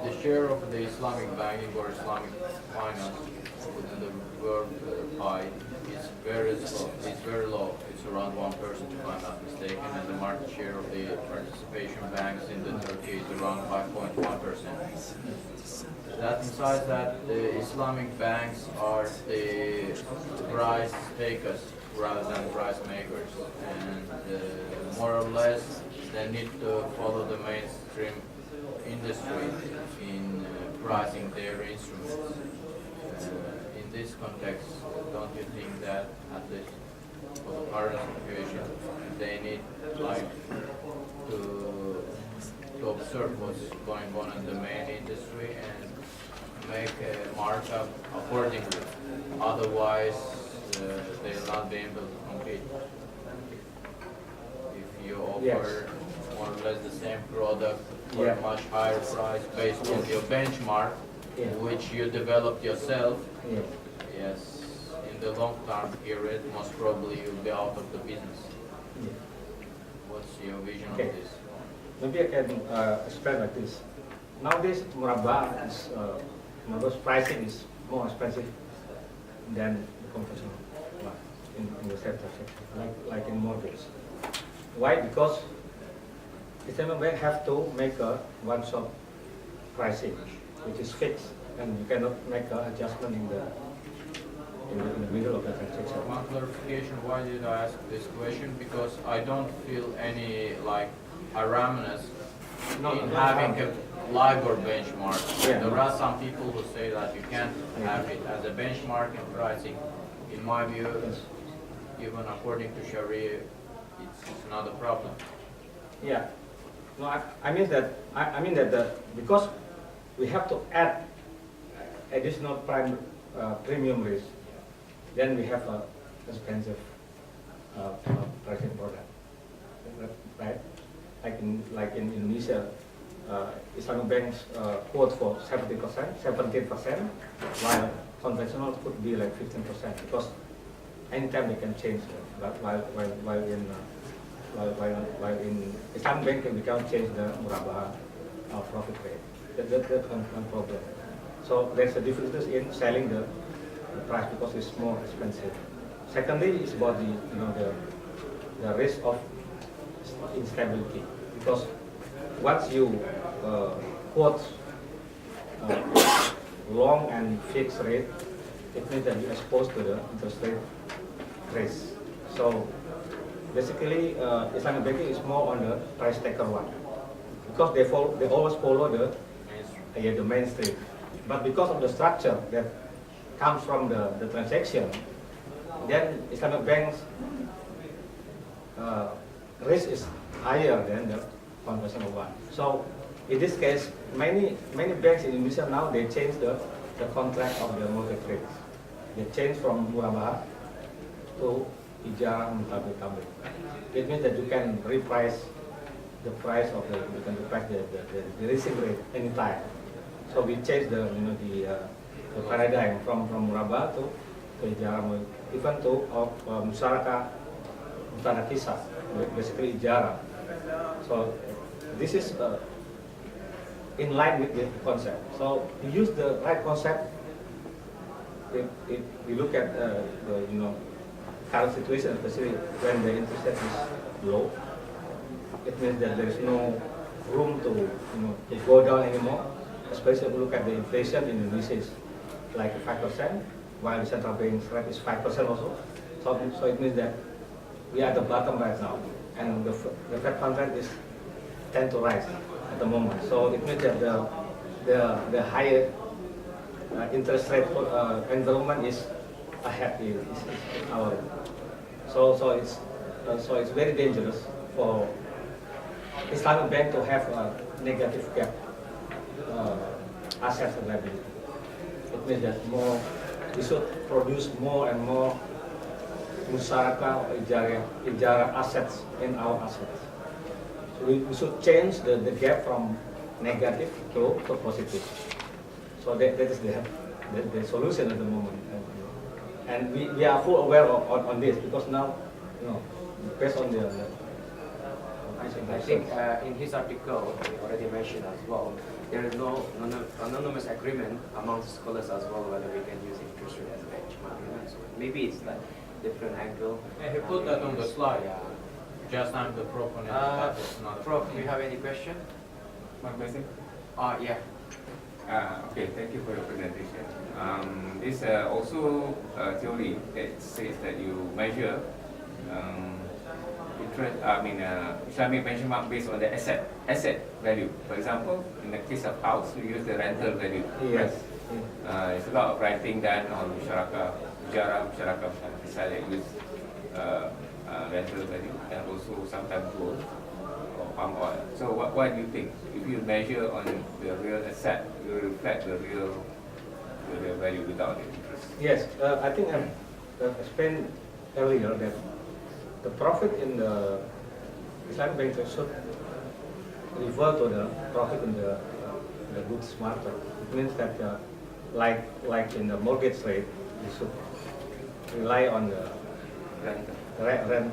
The share of the Islamic banking or Islamic finance within the world pie is very low. It's very low. It's around 1%, if I'm not mistaken, and the market share of the participation banks in the Turkey is around 5.1%. That implies that the Islamic banks are the price takers rather than price makers, and more or less they need to follow the mainstream industry in pricing their instruments. In this context, don't you think that, at least for the current situation, they need to observe what's going on in the main industry and make a markup accordingly? Otherwise, they will not be able to compete. If you offer more or less the same product for a much higher price based on your benchmark, which you developed yourself, yes, in the long-term period, most probably you'll be out of the business. What's your vision on this? Maybe I can explain like this. Nowadays, Muraba's pricing is more expensive than the conventional one in the sector section, like in mortgage. Why? Because Islamic bank have to make a one-shot pricing, which is fixed, and you cannot make an adjustment in the middle of the transaction. One clarification, why did I ask this question? Because I don't feel any harassment in having a LIBOR benchmark. There are some people who say that you can't have it as a benchmark in pricing. In my view, even according to Sharia, it's not a problem. Yeah. No, I mean that because we have to add additional premium risk, then we have a expensive pricing product, right? Like in Indonesia, Islamic banks quote for 17%, while conventional could be like 15%, because anytime they can change. While in Islamic banking we can't change the murabah profit rate. That's one problem. So there's a difference in selling the price because it's more expensive. Secondly, it's about the risk of instability, because once you quote long and fixed rate, it means that you're exposed to the interest rate risk. So basically Islamic banking is more on the price taker one, because they always follow the mainstream. But because of the structure that comes from the transaction, then Islamic banks risk is higher than the conventional one. So in this case, many banks in Indonesia now, they change the contract of the mortgage rates. They change from murabah to ijarah mutabik. It means that you can reprice the price of the leasing rate anytime. So we change the paradigm from murabah to ijarah, even to musyarakah mutanakisah, basically ijarah. So this is in line with the concept. So we use the right concept. If we look at the current situation, especially when the interest rate is low, it means that there is no room to go down anymore. Especially if we look at the inflation in Indonesia is like 5%, while the central bank's rate is 5% also. So it means that we are at the bottom right now, and the Fed fund rate is tend to rise at the moment. So it means that the higher interest rate environment is ahead. Is our so it's very dangerous for Islamic bank to have a negative gap assets and liability. It means that we should produce more and more musyarakah or ijarah assets in our assets. So we should change the gap from negative to positive. So that is the solution at the moment. And we are full aware on this, because now, based on the I think in his article, he already mentioned as well, there is no anonymous agreement among scholars as well whether we can use interest rate as a benchmark. So maybe it's like different angle. Yeah, he put that on the slide. Yeah. Just I'm the Prof on it. Prof, do you have any question? One question? Yeah. Okay, thank you for your presentation. This also theory that says that you measure Islamic benchmark based on the asset value. For example, in the case of house, we use the rental value. Yes. There's a lot of writing done on musyarakah, that use rental value, and also sometimes gold or palm oil. So what do you think? If you measure on the real asset, you reflect the real value without the interest? Yes, I think I explained earlier that the profit in the Islamic bank should refer to the profit in the goods market. It means that like in the mortgage rate, you should rely on the rent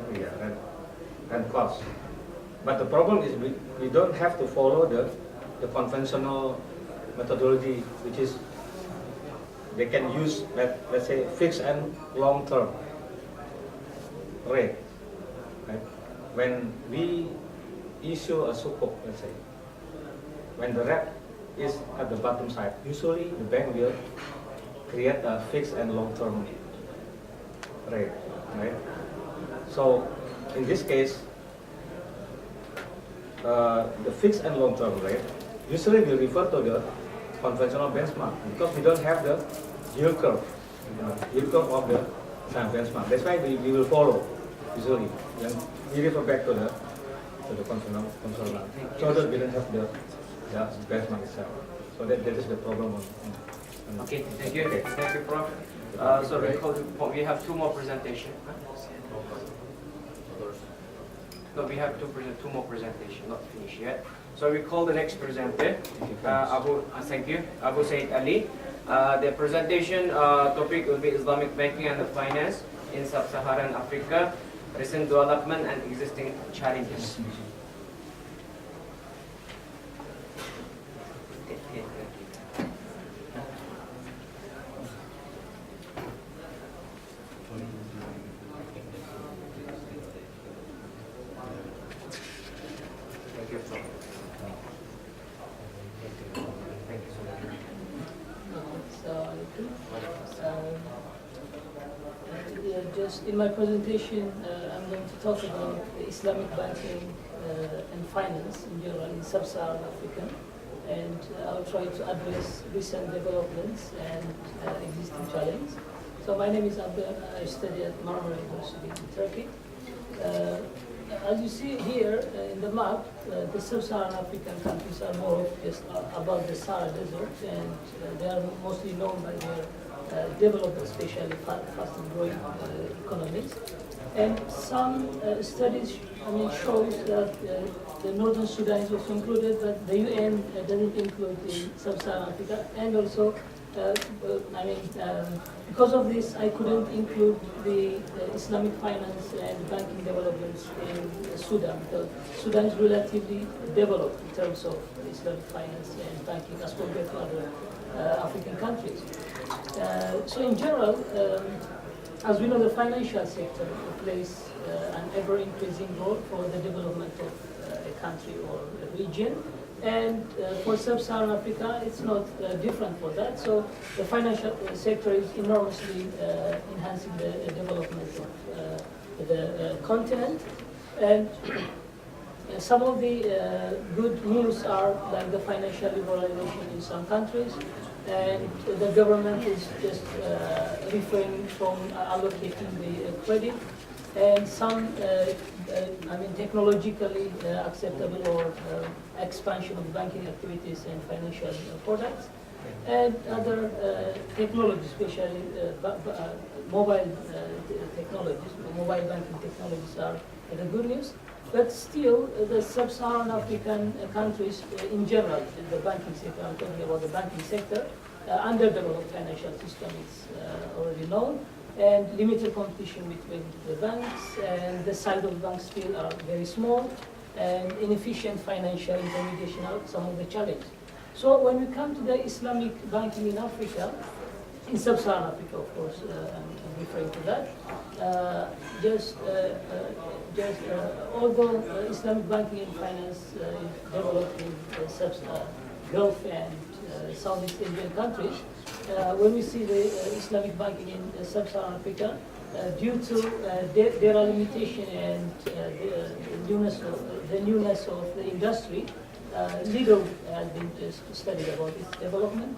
cost. But the problem is we don't have to follow the conventional methodology, which is they can use let's say fixed and long term rate. Right? When we issue a sukuk, let's say, when the rate is at the bottom side, usually the bank will create a fixed and long-term rate, right? So in this case, the fixed and long-term rate usually will refer to the conventional benchmark, because we don't have the yield curve of the benchmark. That's why we will follow usually. Then we refer back to the conventional. So that we don't have the benchmark itself. So that is the problem. Okay, thank you. Okay. Thank you, Prof. So we have two more presentations. No, we have two more presentations, not finished yet. So we call the next presenter, thank you, Abdu Seid Ali. The presentation topic will be Islamic banking and the finance in Sub-Saharan Africa, recent development and existing challenges. Just in my presentation, I'm I'm going to talk about Islamic banking and finance in general in Sub-Saharan Africa, and I'll try to address recent developments and existing challenges. So my name is Abdu. I study at Marmara University in Turkey. As you see here in the map, the Sub-Saharan African countries are more of just above the Sahara Desert, and they are mostly known by their developed, especially fast-growing economies. And some studies, shows that the Northern Sudan is also included, but the UN doesn't include in Sub-Saharan Africa. And also, because of this, I couldn't include the Islamic finance and banking developments in Sudan, because Sudan is relatively developed in terms of Islamic finance and banking as compared to other African countries. So in general, as we know, the financial sector plays an ever-increasing role for the development of a country or a region. And for Sub-Saharan Africa, it's not different for that. So the financial sector is enormously enhancing the development of the continent. And some of the good news are like the financial liberalization in some countries, and the government is just refraining from allocating the credit, and some technologically acceptable or expansion of banking activities and financial products, and other technologies, especially mobile technologies, mobile banking technologies are the good news. But still, the Sub-Saharan African countries in general, the banking sector, I'm talking about the banking sector, underdeveloped financial system is already known, and limited competition between the banks, and the size of banks still are very small, and inefficient financial intermediation are some of the challenges. So when we come to the Islamic banking in Africa, in Sub-Saharan Africa, of course, I'm referring to that. Although Islamic banking and finance is developed in Gulf and Southeast Asian countries, when we see the Islamic banking in Sub-Saharan Africa, due to their limitation and the newness of the industry, little has been studied about its development.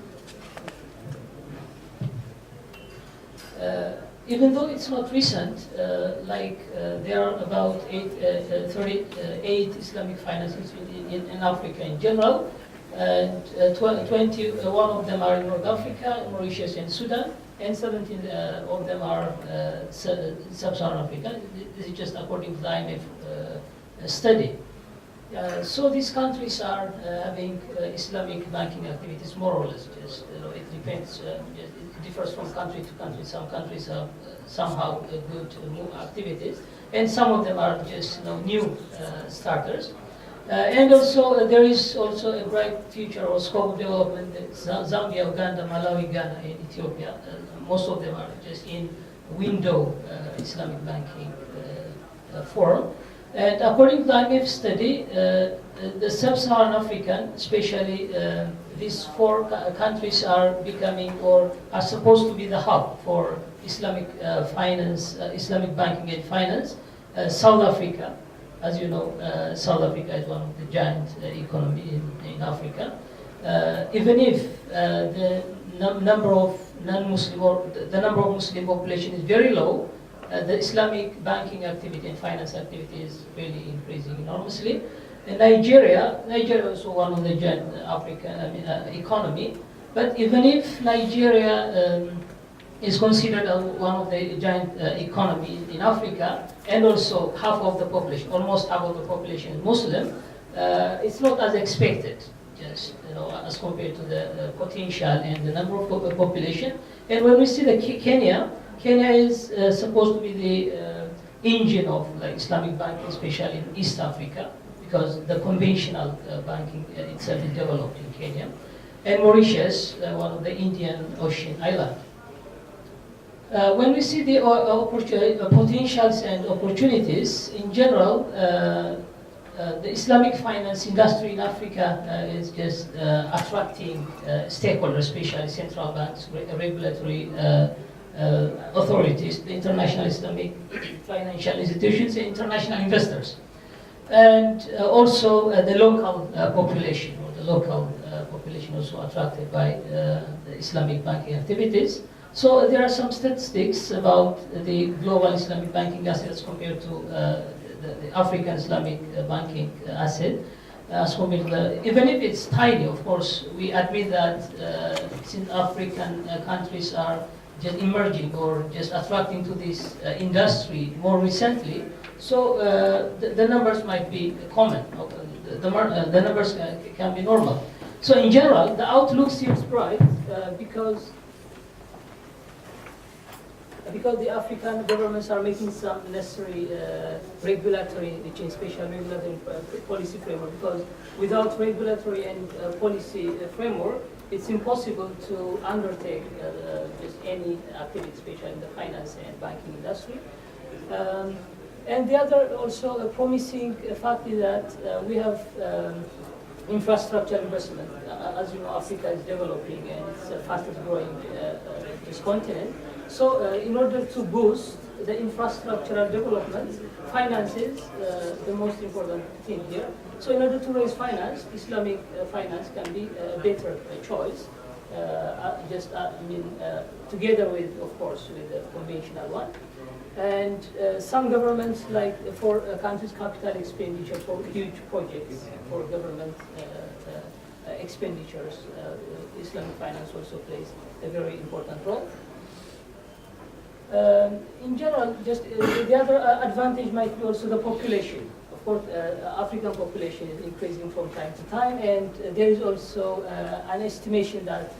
Even though it's not recent, there are about 38 Islamic finance institutes in Africa in general, and 21 of them are in North Africa, Mauritius and Sudan, and 17 of them are Sub-Saharan Africa. This is just according to the IMF study. So these countries are having Islamic banking activities more or less. Just it depends. It differs from country to country. Some countries have somehow good activities, and some of them are just new starters. And also there is also a bright future or scope of development in Zambia, Uganda, Malawi, Ghana, and Ethiopia. Most of them are just in window Islamic banking forum. And according to the IMF study, the Sub-Saharan African, especially these four countries are becoming or are supposed to be the hub for Islamic finance, Islamic banking and finance. South Africa, as you know, South Africa is one of the giant economy in Africa. Even if the number of non-Muslim or the number of Muslim population is very low, the Islamic banking activity and finance activity is really increasing enormously. In Nigeria is also one of the giant African economy. But even if Nigeria is considered one of the giant economy in Africa, and also half of the population, almost half of the population is Muslim, it's not as expected, just as compared to the potential and the number of population. And when we see the Kenya is supposed to be the engine of Islamic banking, especially in East Africa, because the conventional banking itself is developed in Kenya. And Mauritius, one of the Indian Ocean islands. When we see the potentials and opportunities, in general, the Islamic finance industry in Africa is just attracting stakeholders, especially central banks, regulatory authorities, the international Islamic financial institutions, and international investors. And also the local population, or the local population also attracted by the Islamic banking activities. So there are some statistics about the global Islamic banking assets compared to the African Islamic banking asset. As compared to even if it's tiny, of course, we admit that since African countries are just emerging or just attracting to this industry more recently, so the numbers might be common. The numbers can be normal. So in general, the outlook seems bright because the African governments are making some necessary regulatory change, special regulatory policy framework. Because without regulatory and policy framework, it's impossible to undertake just any activity, especially in the finance and banking industry. And the other also promising fact is that we have infrastructure investment. As you know, Africa is developing and it's the fastest growing this continent. So in order to boost the infrastructural development, finance is the most important thing here. So in order to raise finance, Islamic finance can be a better choice. Together with, of course, with the conventional one. And some governments, like for countries' capital expenditure for huge projects, for government expenditures, Islamic finance also plays a very important role. In general, just the other advantage might be also the population. Of course, African population is increasing from time to time, and there is also an estimation that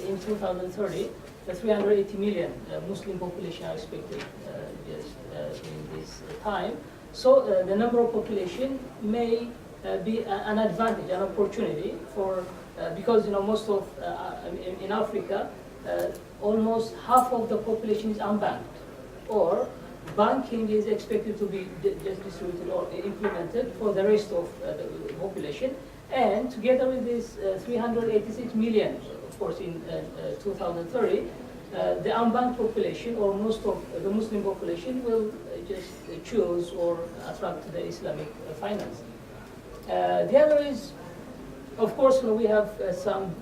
in 2030, the 380 million Muslim population are expected in this time. So the number of population may be an advantage, an opportunity for because most of in Africa. Almost half of the population is unbanked, or banking is expected to be just distributed or implemented for the rest of the population. And together with this 386 million, of course, in 2030, the unbanked population, or most of the Muslim population, will just choose or attract the Islamic finance. The other is, of course, we have some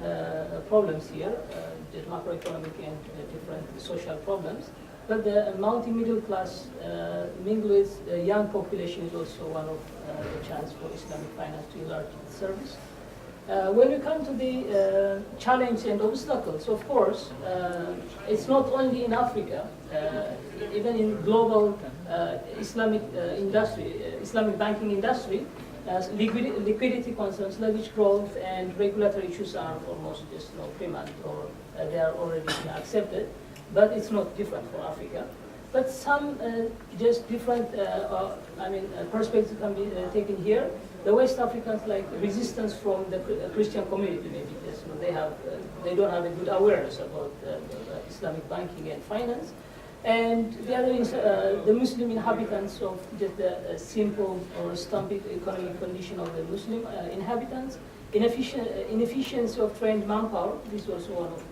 problems here. Macroeconomic and different social problems, but the mounting-middle class mingled with young population is also one of the chance for Islamic finance to enlarge its service. When we come to the challenge and obstacles, of course, it's not only in Africa, even in global Islamic industry, Islamic banking industry, liquidity concerns, sluggish growth, and regulatory issues are almost just prevalent, or they are already accepted. But it's not different for Africa. But some just different, perspectives can be taken here. The West Africans like resistance from the Christian community, maybe yes, they don't have a good awareness about Islamic banking and finance. And the other is the Muslim inhabitants of just the simple or stumpy economic condition of the Muslim inhabitants. Inefficiency of trained manpower, this is also one of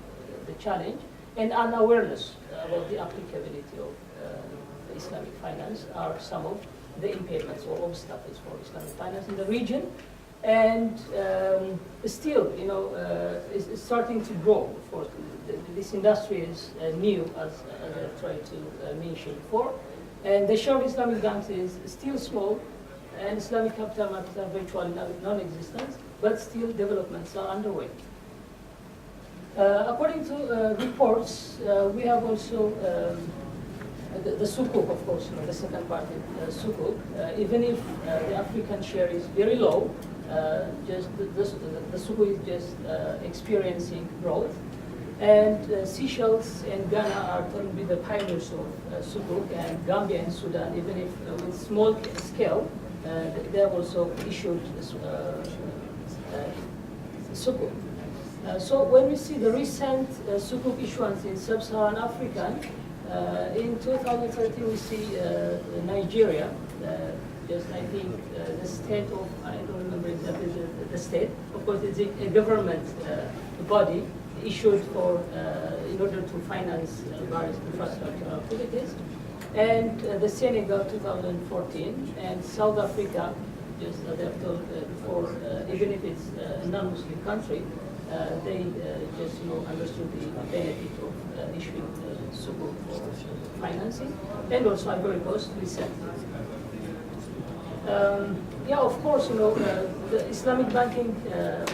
the challenge. And unawareness about the applicability of Islamic finance are some of the impediments or obstacles for Islamic finance in the region. And still, it's starting to grow. Of course, this industry is new, as I tried to mention before. And the share of Islamic banks is still small, and Islamic capital markets are virtually non-existent, but still developments are underway. According to reports, we have also the sukuk, of course, the second part of sukuk. Even if the African share is very low, just the sukuk is just experiencing growth. And Seychelles and Ghana are currently the pioneers of sukuk, and Gambia and Sudan, even if with small scale, they have also issued sukuk. So when we see the recent sukuk issuance in Sub-Saharan Africa, in 2013 we see Nigeria, just I think the state of, I don't remember exactly the state, of course it's a government body issued for in order to finance various infrastructure activities. And the Senegal 2014 and South Africa, just as I have told before, even if it's a non-Muslim country, they just understood the benefit of issuing sukuk for financing, and also Ivory Coast recently. Yeah, of course, the Islamic banking,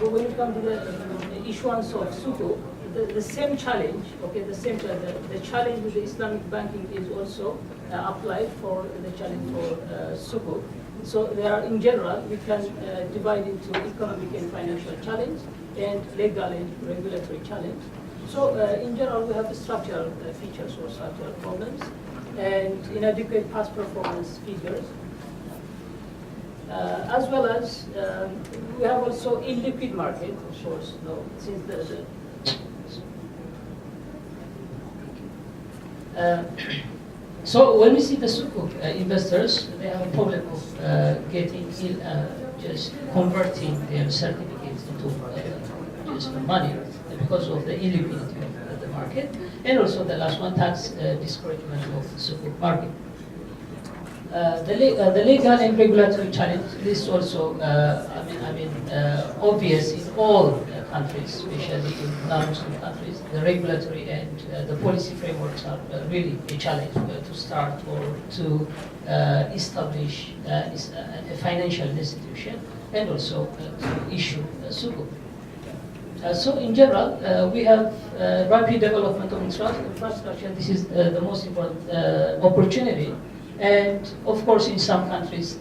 when it comes to the issuance of sukuk, the same challenge, okay, the challenge with the Islamic banking is also applied for the challenge for sukuk. So there are, in general, we can divide into economic and financial challenge and legal and regulatory challenge. So in general, we have the structural features or structural problems and inadequate past performance figures. As well as we have also illiquid market, of course, since so when we see the sukuk investors, they have a problem of getting just converting their certificates into just money because of the illiquidity of the market, and also the last one, tax discouragement of the sukuk market. The legal and regulatory challenge is also, obvious in all countries, especially in non-Muslim countries. The regulatory and the policy frameworks are really a challenge to start or to establish a financial institution, and also to issue sukuk. So in general, we have rapid development of infrastructure. This is the most important opportunity. And of course, in some countries,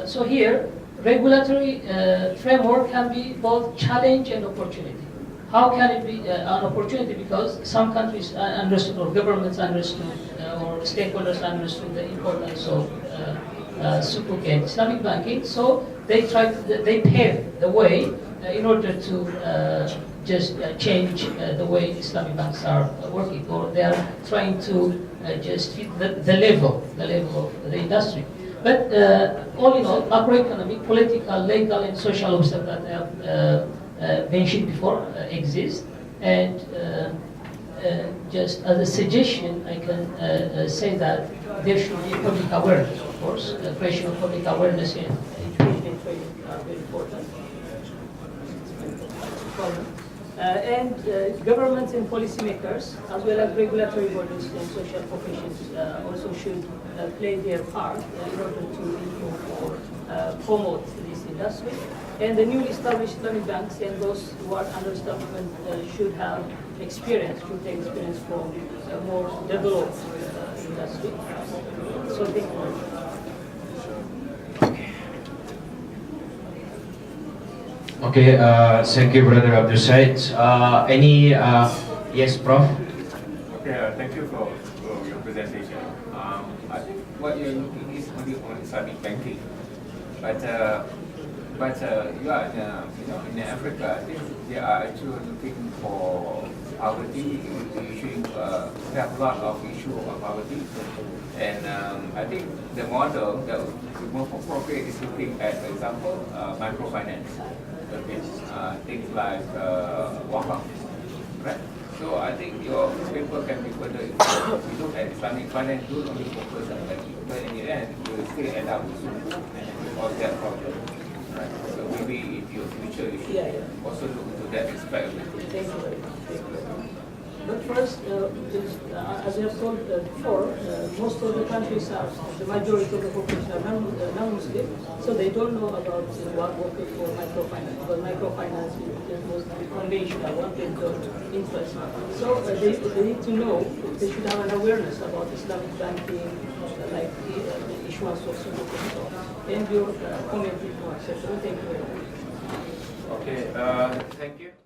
so here, regulatory framework can be both challenge and opportunity. How can it be an opportunity? Because some countries understood, or governments understood, or stakeholders understood the importance of sukuk and Islamic banking. So they pave the way in order to just change the way Islamic banks are working, or they are trying to just fit the level of the industry. But all in all, macroeconomic, political, legal, and social obstacles that I have mentioned before exist. And just as a suggestion, I can say that there should be public awareness, of course. The creation of public awareness and education and training are very important. And governments and policymakers, as well as regulatory bodies and social professions, also should play their part in order to improve or promote this industry. And the newly established Islamic banks and those who are under establishment should have experience, should take experience from a more developed industry. So thank you very much. Okay, thank you, Brother Abdu Seid. Any, yes, Prof? Okay, thank you for your presentation. I think what you're looking is only on Islamic banking, but you are in Africa. I think they are actually looking for poverty, issuing. They have a lot of issue of poverty, and I think the model that would be more appropriate is looking at, for example, microfinance. Things like wakaf, right? So I think your paper can be further improved. We look at Islamic finance, don't only focus on banking, but in the end, you will still end up with sukuk and all that problem, right? So maybe in your future, you should also look into that aspect of it. Thank you very much. But first, as I have told before, most of the countries are, the majority of the population are non-Muslim, so they don't know about what is for microfinance, because microfinance is mostly conventional, one based on interest. So they need to know, they should have an awareness about Islamic banking, like the issuance of sukuk and so on. And your comment is more acceptable. Thank you very much. Okay, thank you.